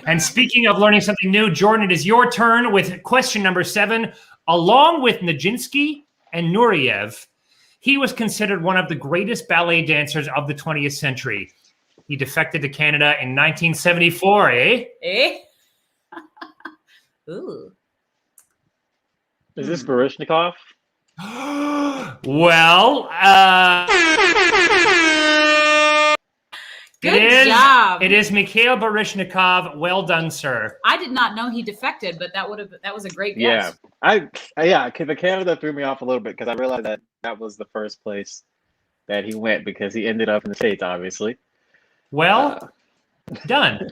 [SPEAKER 2] And speaking of learning something new, Jordan, it is your turn with question number 7. Along with Nijinsky and Nureyev, he was considered one of the greatest ballet dancers of the 20th century. He defected to Canada in 1974, eh?
[SPEAKER 1] Ooh.
[SPEAKER 4] Is this Baryshnikov?
[SPEAKER 2] Well,
[SPEAKER 1] Good job.
[SPEAKER 2] It is Mikhail Baryshnikov. Well done, sir.
[SPEAKER 1] I did not know he defected, but that was a great guess.
[SPEAKER 4] Yeah. The Canada threw me off a little bit because I realized that was the first place that he went because he ended up in the States, obviously.
[SPEAKER 2] Well, done.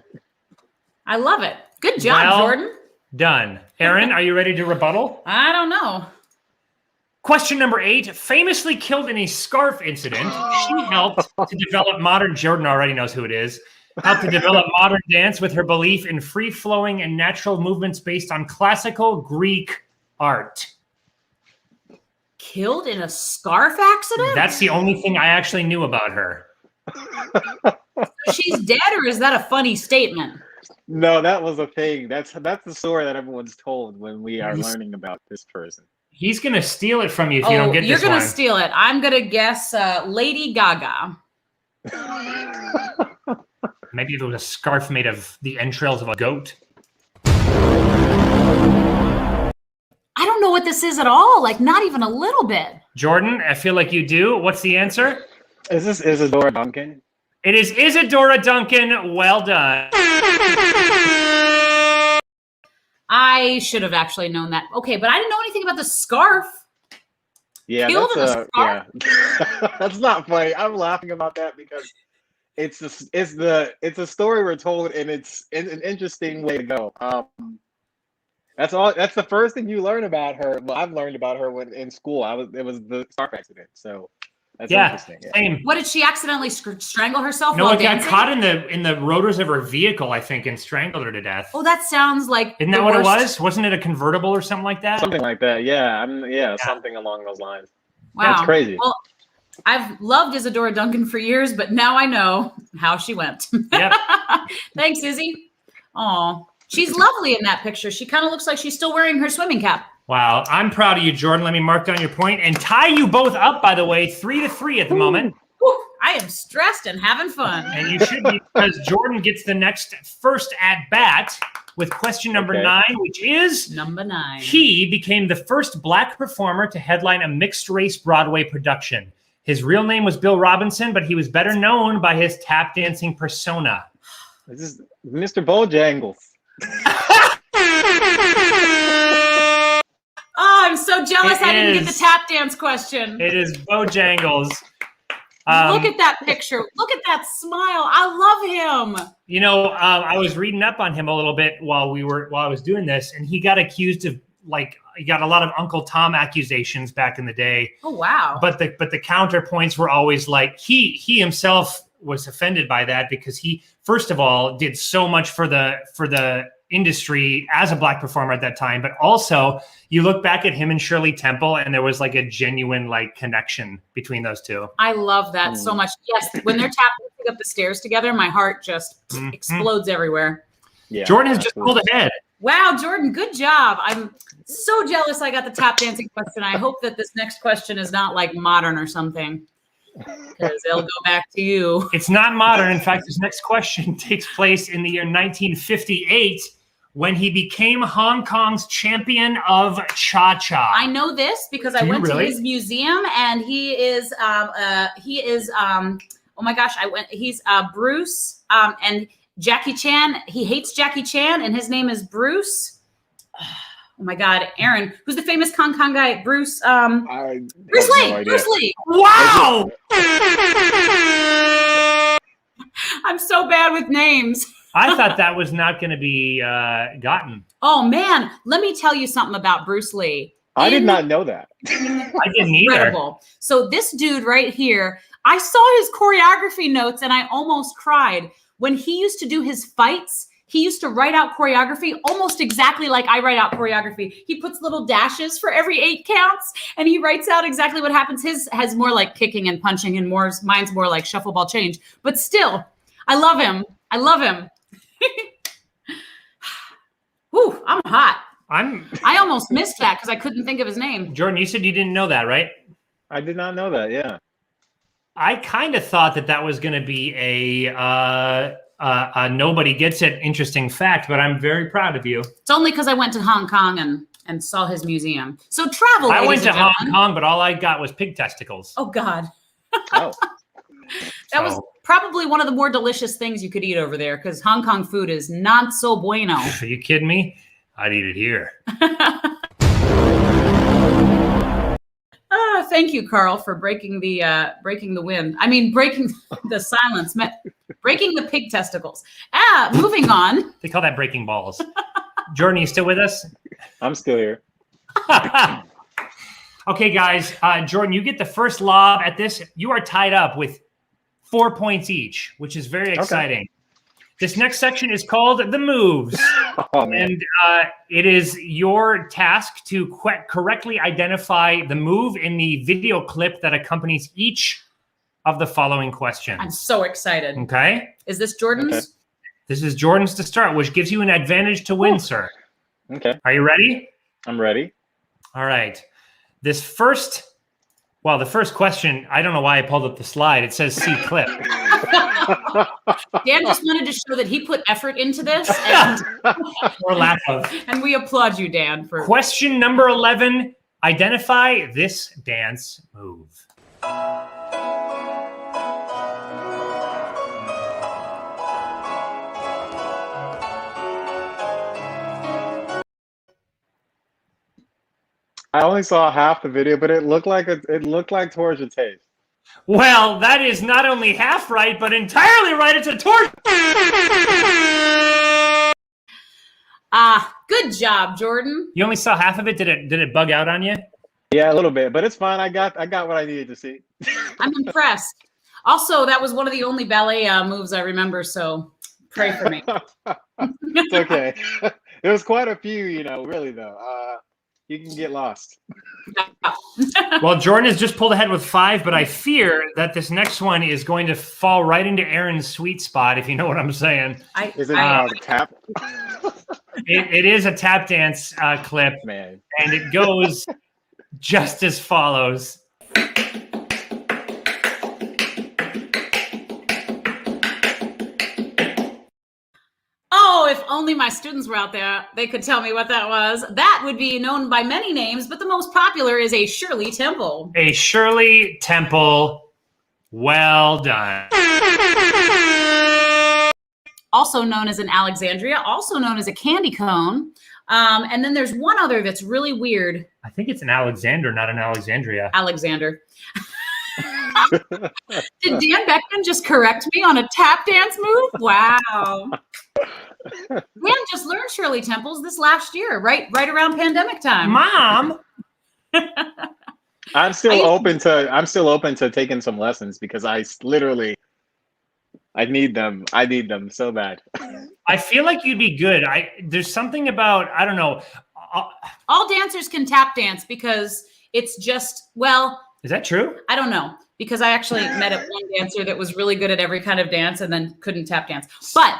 [SPEAKER 1] I love it. Good job, Jordan.
[SPEAKER 2] Done. Erinn, are you ready to rebuttal?
[SPEAKER 1] I don't know.
[SPEAKER 2] Question number 8. Famously killed in a scarf incident, she helped to develop modern... Jordan already knows who it is. Helped to develop modern dance with her belief in free-flowing and natural movements based on classical Greek art.
[SPEAKER 1] Killed in a scarf accident?
[SPEAKER 2] That's the only thing I actually knew about her.
[SPEAKER 1] She's dead, or is that a funny statement?
[SPEAKER 4] No, that was a thing. That's the story that everyone's told when we are learning about this person.
[SPEAKER 2] He's going to steal it from you if you don't get this one.
[SPEAKER 1] You're going to steal it. I'm going to guess Lady Gaga.
[SPEAKER 2] Maybe if it was a scarf made of the entrails of a goat.
[SPEAKER 1] I don't know what this is at all. Like, not even a little bit. Jordan,
[SPEAKER 2] I feel like you do. What's the answer?
[SPEAKER 4] Is this Isadora Duncan?
[SPEAKER 2] It is Isadora Duncan. Well done.
[SPEAKER 1] I should have actually known that. Okay, but I didn't know anything about the scarf.
[SPEAKER 4] Yeah,
[SPEAKER 1] scarf?
[SPEAKER 4] That's not funny. I'm laughing about that because it's a story we're told, and it's an interesting way to go. That's all. That's the first thing you learn about her. Well, I've learned about her in school. It was the scarf accident. So that's interesting. Yeah.
[SPEAKER 2] Same.
[SPEAKER 1] What, did she accidentally strangle herself?
[SPEAKER 2] No,
[SPEAKER 1] while
[SPEAKER 2] it got
[SPEAKER 1] dancing?
[SPEAKER 2] caught in the rotors of her vehicle, I think, and strangled her to death.
[SPEAKER 1] Oh, that sounds like.
[SPEAKER 2] Isn't that what it was? Wasn't it a convertible or something like that?
[SPEAKER 4] Something like that. Yeah. Something along those lines.
[SPEAKER 1] Wow,
[SPEAKER 4] that's crazy.
[SPEAKER 1] Well, I've loved Isadora Duncan for years, but now I know how she went.
[SPEAKER 2] Yep.
[SPEAKER 1] Thanks, Izzy. Aw. She's lovely in that picture. She kind of looks like she's still wearing her swimming cap.
[SPEAKER 2] Wow. I'm proud of you, Jordan. Let me mark down your point and tie you both up, by the way, 3-3 at the moment.
[SPEAKER 1] Whew, I am stressed and having fun.
[SPEAKER 2] And you should be, because Jordan gets the next first at bat. with question number
[SPEAKER 4] Okay.
[SPEAKER 2] 9, which is
[SPEAKER 1] Number 9.
[SPEAKER 2] he became the first Black performer to headline a mixed-race Broadway production. His real name was Bill Robinson, but he was better known by his tap dancing persona.
[SPEAKER 4] This is Mr. Bojangles.
[SPEAKER 1] Oh, I'm so jealous I didn't get the
[SPEAKER 2] is.
[SPEAKER 1] tap dance question.
[SPEAKER 2] It is Bojangles.
[SPEAKER 1] Look at that picture. Look at that smile. I love him.
[SPEAKER 2] You know, I was reading up on him a little bit while I was doing this, and he got accused of he got a lot of Uncle Tom accusations back in the day.
[SPEAKER 1] Oh, wow.
[SPEAKER 2] But the counterpoints were always like he himself was offended by that because he, first of all, did so much for the industry as a Black performer at that time, but also you look back at him and Shirley Temple and there was like a genuine connection between those two.
[SPEAKER 1] I love that so much. Yes, when they're tapping up the stairs together, my heart just explodes everywhere.
[SPEAKER 4] Yeah,
[SPEAKER 2] Jordan has just pulled ahead.
[SPEAKER 1] Wow, Jordan, good job. I'm so jealous I got the tap dancing question. I hope that this next question is not like modern or something, because it'll go back to you.
[SPEAKER 2] It's not modern. In fact, this next question takes place in the year 1958 when he became Hong Kong's champion of Cha-Cha.
[SPEAKER 1] I know this because I went to his museum, and he is oh my gosh, he's Bruce and Jackie Chan. He hates Jackie Chan, and his name is Bruce. Oh my God, Erinn, who's the famous Hong Kong guy? Bruce Bruce Lee.
[SPEAKER 4] No idea.
[SPEAKER 1] Bruce Lee.
[SPEAKER 2] Wow!
[SPEAKER 1] I'm so bad with names.
[SPEAKER 2] I thought that was not going to be gotten.
[SPEAKER 1] Oh man, let me tell you something about Bruce Lee.
[SPEAKER 4] I did not know that.
[SPEAKER 2] I didn't either.
[SPEAKER 1] Incredible. So this dude right here, I saw his choreography notes and I almost cried. When he used to do his fights, he used to write out choreography almost exactly like I write out choreography. He puts little dashes for every 8 counts and he writes out exactly what happens. His has more like kicking and punching and mine's more like shuffle ball change. But still, I love him. I love him. Whew, I'm hot. I almost missed that because I couldn't think of his name.
[SPEAKER 2] Jordan, you said you didn't know that, right?
[SPEAKER 4] I did not know that. Yeah.
[SPEAKER 2] I kind of thought that was going to be a nobody gets it interesting fact, but I'm very proud of you.
[SPEAKER 1] It's only because I went to Hong Kong and saw his museum. So travel.
[SPEAKER 2] I went to Hong
[SPEAKER 1] gentlemen.
[SPEAKER 2] Kong, but all I got was pig testicles.
[SPEAKER 1] Oh God.
[SPEAKER 4] Oh.
[SPEAKER 1] That was probably one of the more delicious things you could eat over there because Hong Kong food is not so bueno.
[SPEAKER 2] Are you kidding me? I'd eat it here.
[SPEAKER 1] Thank you, Carl, for breaking the wind. I mean, breaking the silence, breaking the pig testicles. Moving on.
[SPEAKER 2] They call that breaking balls. Jordan, you still with us?
[SPEAKER 4] I'm still here.
[SPEAKER 2] Okay, guys. Jordan, you get the first lob at this. You are tied up with 4 points each, which is very exciting. Okay. This next section is called The Moves.
[SPEAKER 4] Oh, man.
[SPEAKER 2] And it is your task to correctly identify the move in the video clip that accompanies each of the following questions.
[SPEAKER 1] I'm so excited.
[SPEAKER 2] Okay.
[SPEAKER 1] Is this Jordan's?
[SPEAKER 4] Okay.
[SPEAKER 2] This is Jordan's to start, which gives you an advantage to win, sir.
[SPEAKER 4] Okay.
[SPEAKER 2] Are you ready?
[SPEAKER 4] I'm ready.
[SPEAKER 2] All right. The first question, I don't know why I pulled up the slide. It says see clip.
[SPEAKER 1] Dan just wanted to show that he put effort into this. And,
[SPEAKER 2] or lack of.
[SPEAKER 1] And we applaud you, Dan. For
[SPEAKER 2] Question number 11. Identify this dance move.
[SPEAKER 4] I only saw half the video, but it looked like Torch and Taste.
[SPEAKER 2] Well, that is not only half right, but entirely right. It's a torch.
[SPEAKER 1] Good job, Jordan.
[SPEAKER 2] You only saw half of it. Did it bug out on you?
[SPEAKER 4] Yeah, a little bit, but it's fine. I got what I needed to see.
[SPEAKER 1] I'm impressed. Also, that was one of the only ballet moves I remember, so pray for me.
[SPEAKER 4] It's okay. There was quite a few, really though. You can get lost.
[SPEAKER 2] Well, Jordan has just pulled ahead with 5, but I fear that this next one is going to fall right into Erinn's sweet spot, if you know what I'm saying.
[SPEAKER 4] Is it a tap?
[SPEAKER 2] It is a tap dance clip,
[SPEAKER 4] man, and
[SPEAKER 2] it goes just as follows.
[SPEAKER 1] Oh, if only my students were out there, they could tell me what that was. That would be known by many names, but the most popular is a Shirley Temple.
[SPEAKER 2] A Shirley Temple. Well done.
[SPEAKER 1] Also known as an Alexandria, also known as a candy cone. And then there's one other that's really weird.
[SPEAKER 2] I think it's an Alexander, not an Alexandria.
[SPEAKER 1] Alexander. Did Dan Beckman just correct me on a tap dance move? Wow. Dan just learned Shirley Temples this last year, right around pandemic time.
[SPEAKER 2] Mom.
[SPEAKER 4] I'm still open to taking some lessons because I need them. I need them so bad.
[SPEAKER 2] I feel like you'd be good. There's something about, I don't know.
[SPEAKER 1] All dancers can tap dance because it's just, well.
[SPEAKER 2] Is that true?
[SPEAKER 1] I don't know. Because I actually met one dancer that was really good at every kind of dance and then couldn't tap dance. But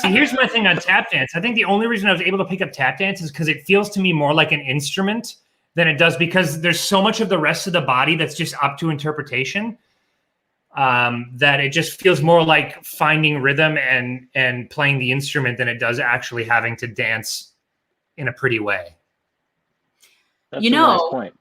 [SPEAKER 2] see, here's my thing on tap dance. I think the only reason I was able to pick up tap dance is because it feels to me more like an instrument than it does, because there's so much of the rest of the body that's just up to interpretation, that it just feels more like finding rhythm and playing the instrument than it does actually having to dance in a pretty way.
[SPEAKER 4] That's a nice point.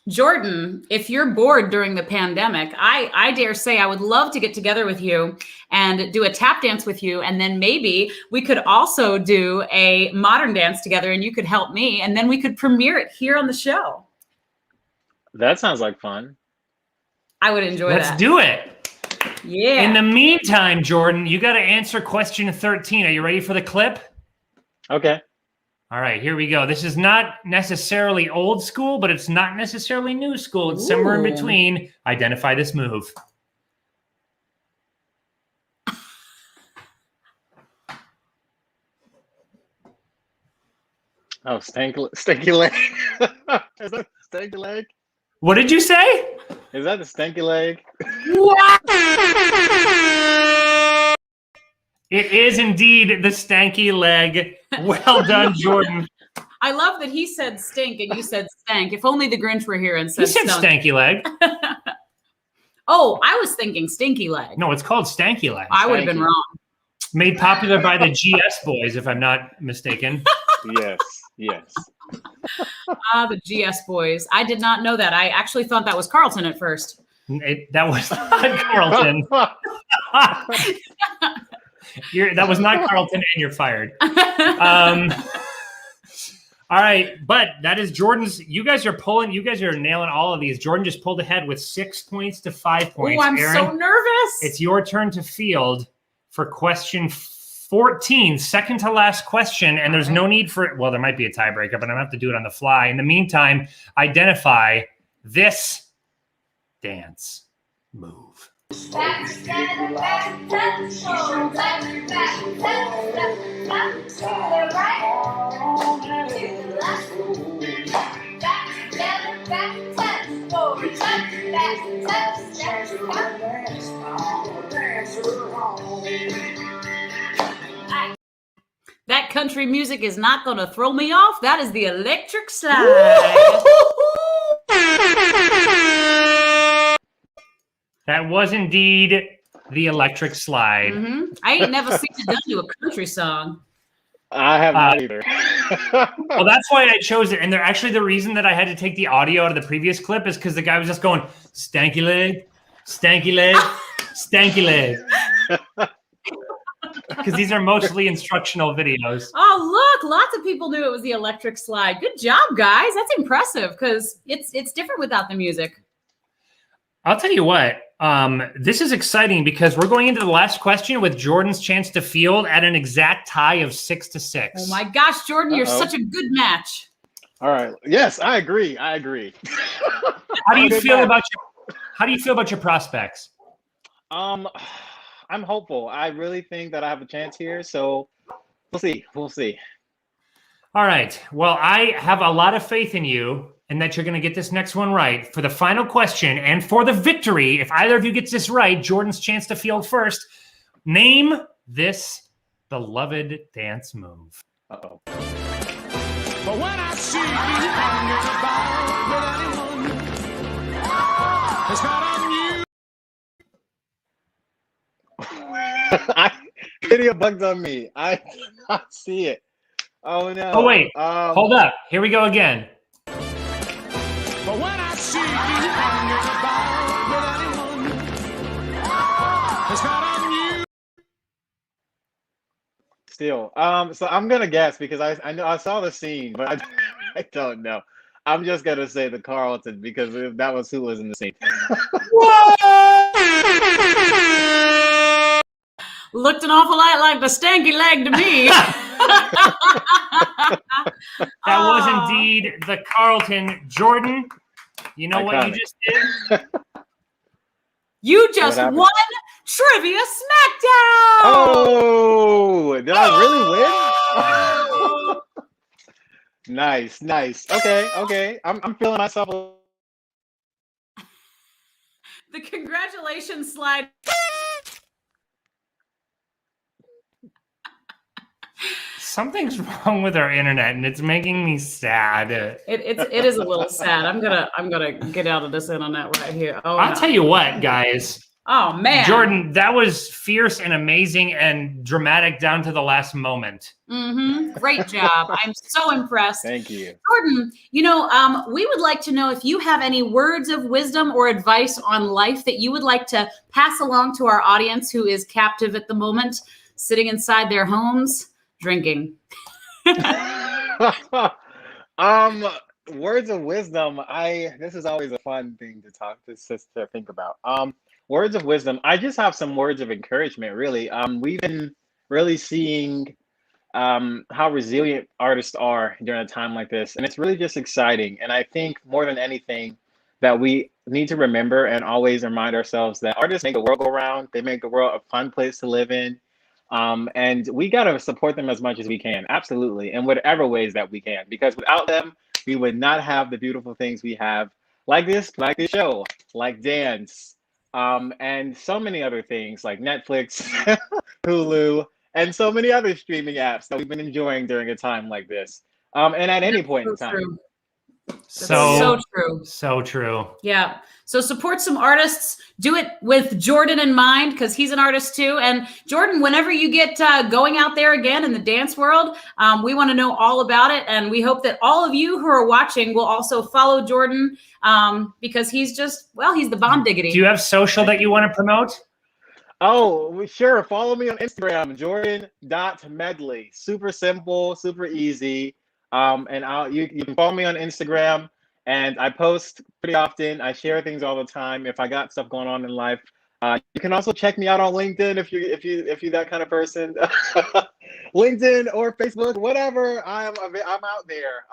[SPEAKER 1] Jordan, if you're bored during the pandemic, I dare say I would love to get together with you and do a tap dance with you. And then maybe we could also do a modern dance together and you could help me. And then we could premiere it here on the show.
[SPEAKER 4] That sounds like fun.
[SPEAKER 1] I would enjoy that.
[SPEAKER 2] Let's do it.
[SPEAKER 1] Yeah.
[SPEAKER 2] In the meantime, Jordan, you got to answer question 13. Are you ready for the clip?
[SPEAKER 4] Okay.
[SPEAKER 2] All right, here we go. This is not necessarily old school, but it's not necessarily new school. It's somewhere in between. Identify this move.
[SPEAKER 4] Oh, stinky leg. Is that the stinky leg?
[SPEAKER 2] What did you say?
[SPEAKER 4] Is that the stinky leg?
[SPEAKER 1] What?
[SPEAKER 2] It is indeed the stanky leg. Well done, Jordan.
[SPEAKER 1] I love that he said stink and you said stank. If only the Grinch were here and said
[SPEAKER 2] You said
[SPEAKER 1] stunk.
[SPEAKER 2] stanky leg.
[SPEAKER 1] Oh, I was thinking stinky leg.
[SPEAKER 2] No, it's called stanky leg.
[SPEAKER 1] I would have been wrong.
[SPEAKER 2] Made popular by the GS boys, if I'm not mistaken.
[SPEAKER 4] Yes.
[SPEAKER 1] The GS boys. I did not know that. I actually thought that was Carlton at first.
[SPEAKER 2] That was not Carlton. That was not Carlton, and you're fired. All right, but that is Jordan's. You guys are nailing all of these. Jordan just pulled ahead with 6 points to 5 points.
[SPEAKER 1] Oh, I'm
[SPEAKER 2] Erinn,
[SPEAKER 1] so nervous.
[SPEAKER 2] It's your turn to field for question 14, second to last question. And there's no need for it. Well, there might be a tiebreaker, but I'm going to have to do it on the fly. In the meantime, identify this dance move.
[SPEAKER 5] Back, stand, back, touch, forward, back, back, back, to the right, to the left. Back, together, back, touch, forward, touch, back, touch,
[SPEAKER 1] That country music is not going to throw me off. That is the electric slide.
[SPEAKER 2] That was indeed the electric slide.
[SPEAKER 1] Mm-hmm. I ain't never seen it done to a country song.
[SPEAKER 4] I have not either.
[SPEAKER 2] Well, that's why I chose it. And the reason that I had to take the audio out of the previous clip is because the guy was just going, stanky leg, stanky leg, stanky leg. Because these are mostly instructional videos.
[SPEAKER 1] Oh, look, lots of people knew it was the electric slide. Good job, guys. That's impressive because it's different without the music.
[SPEAKER 2] I'll tell you what, this is exciting because we're going into the last question with Jordan's chance to field at an exact tie of 6-6.
[SPEAKER 1] Oh my gosh, Jordan, you're such a good match.
[SPEAKER 4] All right. Yes, I agree.
[SPEAKER 2] How do you feel about your prospects?
[SPEAKER 4] I'm hopeful. I really think that I have a chance here. So we'll see.
[SPEAKER 2] All right. Well, I have a lot of faith in you and that you're going to get this next one right. For the final question and for the victory, if either of you gets this right, Jordan's chance to field first. Name this beloved dance move.
[SPEAKER 4] Uh-oh.
[SPEAKER 6] But when I see you hanging about with anyone, it's not on you.
[SPEAKER 4] video bugged on me. I cannot see it. Oh no.
[SPEAKER 2] Oh wait, hold up. Here we go again.
[SPEAKER 6] But when I see you hanging about with anyone, it's not on you.
[SPEAKER 4] Still, so I'm gonna guess because I know I saw the scene, but I don't know. I'm just gonna say the Carlton because that was who was in the scene.
[SPEAKER 1] Looked an awful lot like the stanky leg to me.
[SPEAKER 2] That was indeed the Carlton. Jordan, you know what you
[SPEAKER 4] Iconic.
[SPEAKER 2] just did?
[SPEAKER 1] You just
[SPEAKER 4] happened?
[SPEAKER 1] won Trivia Smackdown.
[SPEAKER 4] Oh, did I really win? Nice. Okay. I'm feeling myself.
[SPEAKER 1] The congratulations slide.
[SPEAKER 2] Something's wrong with our internet, and it's making me sad.
[SPEAKER 1] It is a little sad. I'm gonna get out of this internet right here. Oh,
[SPEAKER 2] I'll
[SPEAKER 1] no.
[SPEAKER 2] tell you what, guys.
[SPEAKER 1] Oh man,
[SPEAKER 2] Jordan, that was fierce and amazing and dramatic down to the last moment.
[SPEAKER 1] Great job. I'm so impressed.
[SPEAKER 4] Thank you.
[SPEAKER 1] Jordan, we would like to know if you have any words of wisdom or advice on life that you would like to pass along to our audience who is captive at the moment, sitting inside their homes, drinking.
[SPEAKER 4] Words of wisdom. This is always a fun thing to think about. Words of wisdom. I just have some words of encouragement, really. We've been really seeing how resilient artists are during a time like this, and it's really just exciting. And I think more than anything that we need to remember and always remind ourselves that artists make the world go round. They make the world a fun place to live in. And we got to support them as much as we can. Absolutely. In whatever ways that we can, because without them, we would not have the beautiful things we have like this show, like dance, and so many other things like Netflix, Hulu, and so many other streaming apps that we've been enjoying during a time like this. And at any point in time.
[SPEAKER 1] True.
[SPEAKER 2] So
[SPEAKER 1] true.
[SPEAKER 2] So true.
[SPEAKER 1] Yeah. So support some artists. Do it with Jordan in mind because he's an artist too. And Jordan, whenever you get going out there again in the dance world, we want to know all about it. And we hope that all of you who are watching will also follow Jordan because he's he's the bomb diggity.
[SPEAKER 2] Do you have social that you want to promote?
[SPEAKER 4] Oh, sure. Follow me on Instagram, Jordan.Medley. Super simple, super easy. And you can follow me on Instagram, and I post pretty often. I share things all the time if I got stuff going on in life. You can also check me out on LinkedIn if you're that kind of person. LinkedIn or Facebook, whatever. I'm out there.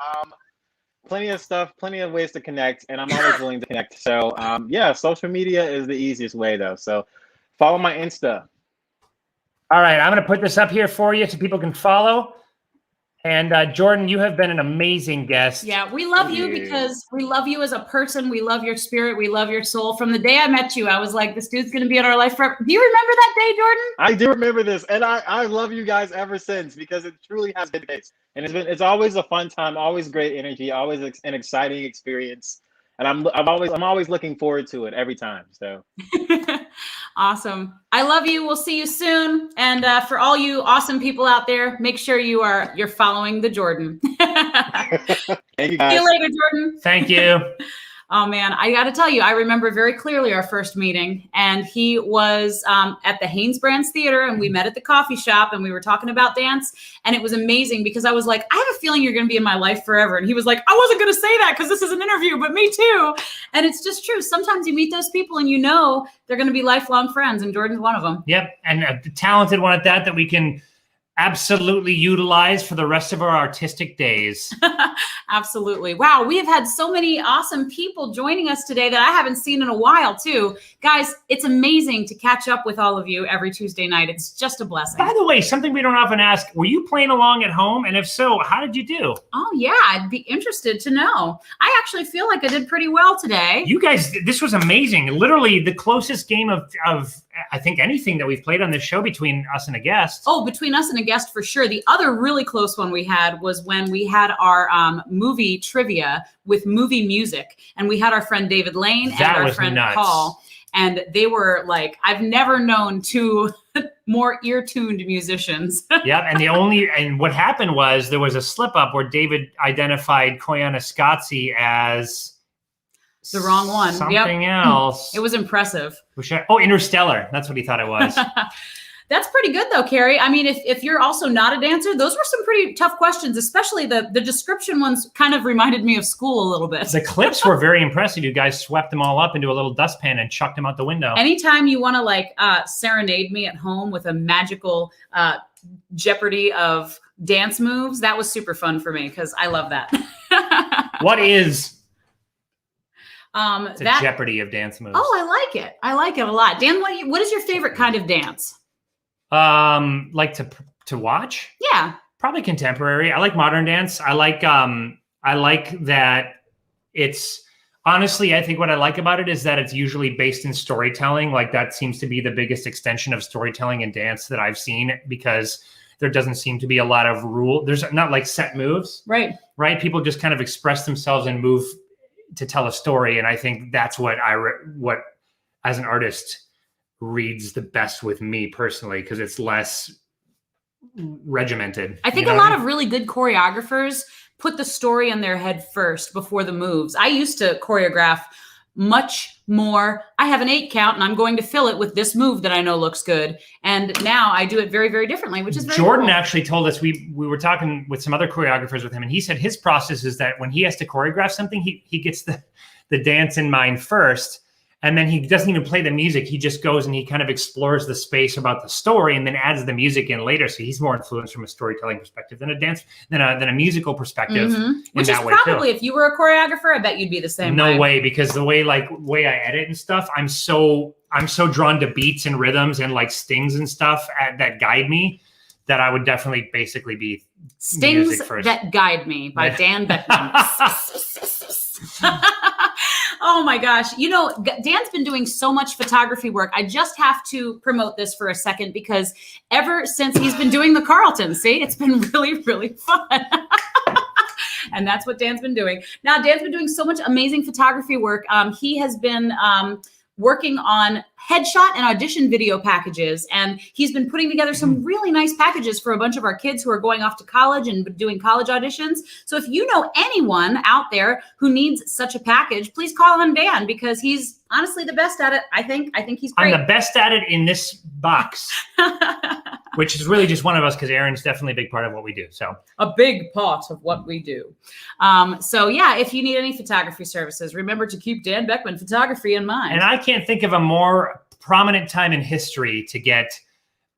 [SPEAKER 4] Plenty of stuff, plenty of ways to connect, and I'm always willing to connect. So social media is the easiest way though. So follow my Insta.
[SPEAKER 2] All right, I'm going to put this up here for you so people can follow. And Jordan, you have been an amazing guest.
[SPEAKER 1] Yeah, we love you because we love you as a person. We love your spirit. We love your soul. From the day I met you, I was like, this dude's going to be in our life forever. Do you remember that day, Jordan?
[SPEAKER 4] I do remember this, and I love you guys ever since because it truly has been the case. And it's always a fun time, always great energy, always an exciting experience. And I'm always looking forward to it every time. So
[SPEAKER 1] awesome. I love you. We'll see you soon. And for all you awesome people out there, make sure you're following the Jordan.
[SPEAKER 4] Thank you guys.
[SPEAKER 1] See you later, Jordan.
[SPEAKER 2] Thank you.
[SPEAKER 1] Oh man, I got to tell you, I remember very clearly our first meeting, and he was at the Haynes Brands Theater, and we met at the coffee shop, and we were talking about dance, and it was amazing because I was like, I have a feeling you're going to be in my life forever, and he was like, I wasn't going to say that because this is an interview, but me too, and it's just true. Sometimes you meet those people, and they're going to be lifelong friends, and Jordan's one of them.
[SPEAKER 2] Yep, and a talented one at that we can absolutely utilize for the rest of our artistic days.
[SPEAKER 1] Absolutely. Wow. We have had so many awesome people joining us today that I haven't seen in a while too. Guys, it's amazing to catch up with all of you every Tuesday night. It's just a blessing.
[SPEAKER 2] By the way, something we don't often ask, were you playing along at home? And if so, how did you do?
[SPEAKER 1] Oh yeah, I'd be interested to know. I actually feel like I did pretty well today.
[SPEAKER 2] You guys, this was amazing. Literally the closest game of I think anything that we've played on this show between us and a guest.
[SPEAKER 1] Oh, between us and a guest for sure. The other really close one we had was when we had our movie trivia with movie music, and we had our friend David Lane and our friend
[SPEAKER 2] nuts.
[SPEAKER 1] Paul, and they were like, I've never known two more ear-tuned musicians.
[SPEAKER 2] Yep. And what happened was there was a slip up where David identified Koyaanisqatsi as
[SPEAKER 1] the wrong one.
[SPEAKER 2] Something else.
[SPEAKER 1] It was impressive.
[SPEAKER 2] Interstellar. That's what he thought it was.
[SPEAKER 1] That's pretty good though, Carrie. I mean, if you're also not a dancer, those were some pretty tough questions, especially the description ones kind of reminded me of school a little bit.
[SPEAKER 2] The clips were very impressive. You guys swept them all up into a little dustpan and chucked them out the window.
[SPEAKER 1] Anytime you want to serenade me at home with a magical Jeopardy of dance moves, that was super fun for me because I love that.
[SPEAKER 2] What is
[SPEAKER 1] that
[SPEAKER 2] Jeopardy of dance moves?
[SPEAKER 1] Oh, I like it. I like it a lot. Dan, what is your favorite kind of dance?
[SPEAKER 2] Like to watch?
[SPEAKER 1] Yeah.
[SPEAKER 2] Probably contemporary. I like modern dance. I like that it's honestly, I think what I like about it is that it's usually based in storytelling. Like that seems to be the biggest extension of storytelling in dance that I've seen because there doesn't seem to be a lot of rule. There's not like set moves.
[SPEAKER 1] Right.
[SPEAKER 2] People just kind of express themselves and move to tell a story. And I think that's what what as an artist reads the best with me personally, because it's less regimented.
[SPEAKER 1] I think a lot of really good choreographers put the story in their head first before the moves. I used to choreograph much more. I have an 8 count and I'm going to fill it with this move that I know looks good. And now I do it very, very differently, which is very
[SPEAKER 2] Jordan
[SPEAKER 1] cool.
[SPEAKER 2] Actually told us, we were talking with some other choreographers with him, and he said his process is that when he has to choreograph something, he gets the dance in mind first. And then he doesn't even play the music. He just goes and he kind of explores the space about the story and then adds the music in later. So he's more influenced from a storytelling perspective than a musical perspective.
[SPEAKER 1] Mm-hmm. Which is probably, if you were a choreographer, I bet you'd be the same way.
[SPEAKER 2] No way, because the way I edit and stuff, I'm so drawn to beats and rhythms and like stings and stuff that guide me that I would definitely basically be
[SPEAKER 1] Stings
[SPEAKER 2] music first.
[SPEAKER 1] That Guide Me by Dan Beckman. Oh my gosh. Dan's been doing so much photography work. I just have to promote this for a second because ever since he's been doing the Carlton, see, it's been really, really fun. And that's what Dan's been doing. Now, Dan's been doing so much amazing photography work. He has been working on headshot and audition video packages. And he's been putting together some really nice packages for a bunch of our kids who are going off to college and doing college auditions. So if you know anyone out there who needs such a package, please call on Dan because he's honestly the best at it. I think he's great.
[SPEAKER 2] I'm the best at it in this box, which is really just one of us because Erin's definitely a big part of what we do. So
[SPEAKER 1] a big part of what we do. So yeah, if you need any photography services, remember to keep Dan Beckman Photography in mind.
[SPEAKER 2] And I can't think of a more prominent time in history to get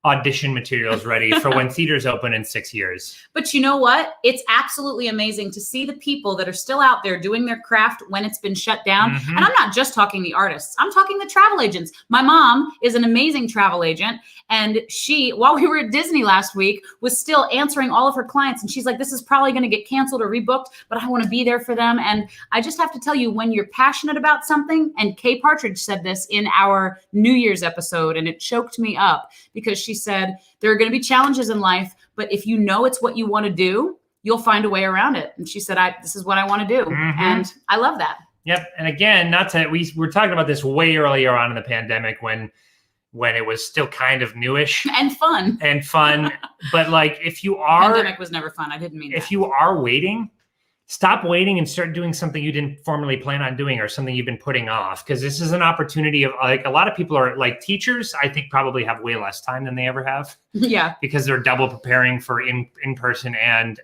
[SPEAKER 2] audition materials ready for when theaters open in 6 years.
[SPEAKER 1] But you know what? It's absolutely amazing to see the people that are still out there doing their craft when it's been shut down.
[SPEAKER 2] Mm-hmm.
[SPEAKER 1] And I'm not just talking the artists. I'm talking the travel agents. My mom is an amazing travel agent. And she, while we were at Disney last week, was still answering all of her clients. And she's like, this is probably going to get canceled or rebooked, but I want to be there for them. And I just have to tell you, when you're passionate about something, and Kay Partridge said this in our New Year's episode, and it choked me up because she said, there are going to be challenges in life, but if you know it's what you want to do, you'll find a way around it. And she said, this is what I want to do.
[SPEAKER 2] Mm-hmm.
[SPEAKER 1] And I love that.
[SPEAKER 2] Yep. And again, we were talking about this way earlier on in the pandemic when it was still kind of newish
[SPEAKER 1] and fun.
[SPEAKER 2] But like, if you are,
[SPEAKER 1] pandemic was never fun. I didn't mean
[SPEAKER 2] if you are waiting, stop waiting and start doing something you didn't formally plan on doing or something you've been putting off. Because this is an opportunity of, like, a lot of people are like teachers, I think probably have way less time than they ever have.
[SPEAKER 1] Yeah.
[SPEAKER 2] Because they're double preparing for in-person and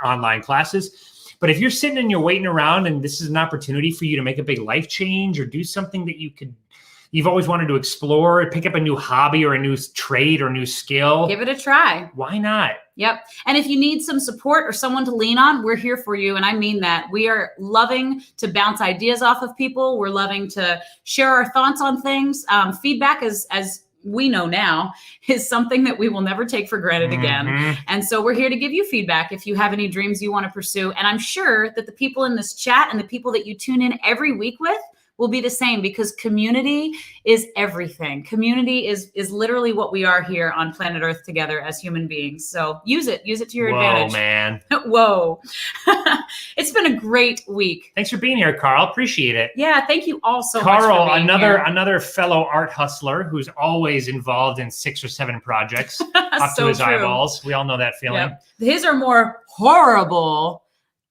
[SPEAKER 2] online classes. But if you're sitting and you're waiting around and this is an opportunity for you to make a big life change or do something that you've always wanted to explore, pick up a new hobby or a new trade or new skill,
[SPEAKER 1] give it a try.
[SPEAKER 2] Why not?
[SPEAKER 1] Yep. And if you need some support or someone to lean on, we're here for you. And I mean that. We are loving to bounce ideas off of people. We're loving to share our thoughts on things. Feedback, as we know now, is something that we will never take for granted again. And so we're here to give you feedback if you have any dreams you want to pursue. And I'm sure that the people in this chat and the people that you tune in every week with will be the same, because community is everything. Community is literally what we are here on planet Earth together as human beings. So use it to your advantage.
[SPEAKER 2] Whoa, man.
[SPEAKER 1] Whoa. It's been a great week.
[SPEAKER 2] Thanks for being here, Carl. Appreciate it.
[SPEAKER 1] Yeah, thank you all so much
[SPEAKER 2] Carl,
[SPEAKER 1] for being
[SPEAKER 2] another fellow art hustler who's always involved in 6 or 7 projects up
[SPEAKER 1] So
[SPEAKER 2] to his
[SPEAKER 1] true.
[SPEAKER 2] eyeballs. We all know that feeling.
[SPEAKER 1] Yep. His are more horrible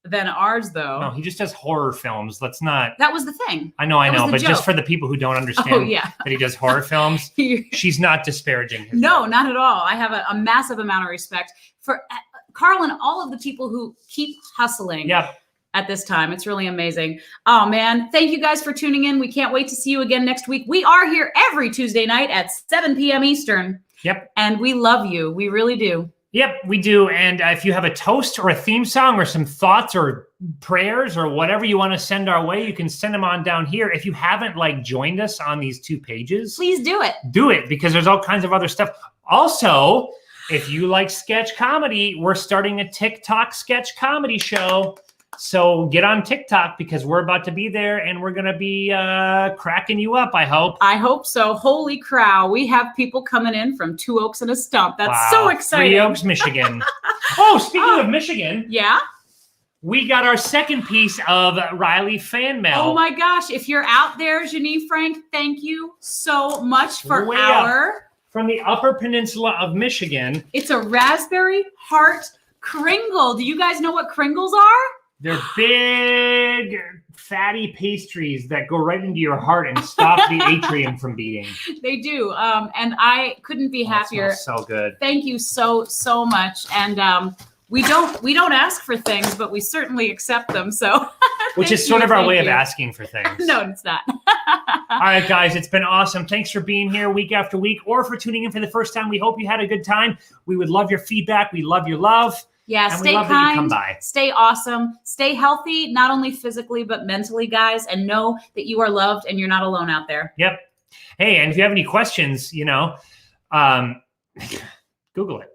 [SPEAKER 1] than ours, though.
[SPEAKER 2] No, he just does horror films. Let's not.
[SPEAKER 1] That was the thing.
[SPEAKER 2] I know,
[SPEAKER 1] That was the
[SPEAKER 2] but just
[SPEAKER 1] joke.
[SPEAKER 2] for the people who don't understand
[SPEAKER 1] yeah.
[SPEAKER 2] that he does horror films, she's not disparaging his
[SPEAKER 1] No,
[SPEAKER 2] work.
[SPEAKER 1] not at all. I have a massive amount of respect for Carl and all of the people who keep hustling
[SPEAKER 2] Yep.
[SPEAKER 1] at this time. It's really amazing. Oh, man. Thank you guys for tuning in. We can't wait to see you again next week. We are here every Tuesday night at 7 p.m. Eastern.
[SPEAKER 2] Yep.
[SPEAKER 1] And we love you. We really do.
[SPEAKER 2] Yep, we do. And if you have a toast or a theme song or some thoughts or prayers or whatever you want to send our way, you can send them on down here. If you haven't joined us on these 2 pages,
[SPEAKER 1] Please do it.
[SPEAKER 2] do it, because there's all kinds of other stuff. Also, if you like sketch comedy, we're starting a TikTok sketch comedy show. So get on TikTok, because we're about to be there and we're going to be cracking you up, I hope.
[SPEAKER 1] I hope so. Holy crow. We have people coming in from 2 Oaks and a Stump. That's
[SPEAKER 2] Wow.
[SPEAKER 1] so exciting.
[SPEAKER 2] 3 Oaks, Michigan. Oh, speaking of Michigan,
[SPEAKER 1] Yeah.
[SPEAKER 2] we got our second piece of Riley fan mail.
[SPEAKER 1] Oh my gosh. If you're out there, Janie Frank, thank you so much for
[SPEAKER 2] Way from the Upper Peninsula of Michigan.
[SPEAKER 1] It's a raspberry heart Kringle. Do you guys know what Kringles are?
[SPEAKER 2] They're big, fatty pastries that go right into your heart and stop the atrium from beating.
[SPEAKER 1] They do. And I couldn't be happier.
[SPEAKER 2] That smells so good.
[SPEAKER 1] Thank you so much. And we don't ask for things, but we certainly accept them. So
[SPEAKER 2] Which is sort of our way of asking for things.
[SPEAKER 1] No, it's not.
[SPEAKER 2] All right, guys, it's been awesome. Thanks for being here week after week, or for tuning in for the first time. We hope you had a good time. We would love your feedback. We love your love.
[SPEAKER 1] Yeah,
[SPEAKER 2] And we
[SPEAKER 1] stay
[SPEAKER 2] love that you come
[SPEAKER 1] kind,
[SPEAKER 2] by.
[SPEAKER 1] stay awesome, stay healthy, not only physically, but mentally, guys, and know that you are loved and you're not alone out there.
[SPEAKER 2] Yep. Hey, and if you have any questions, Google it.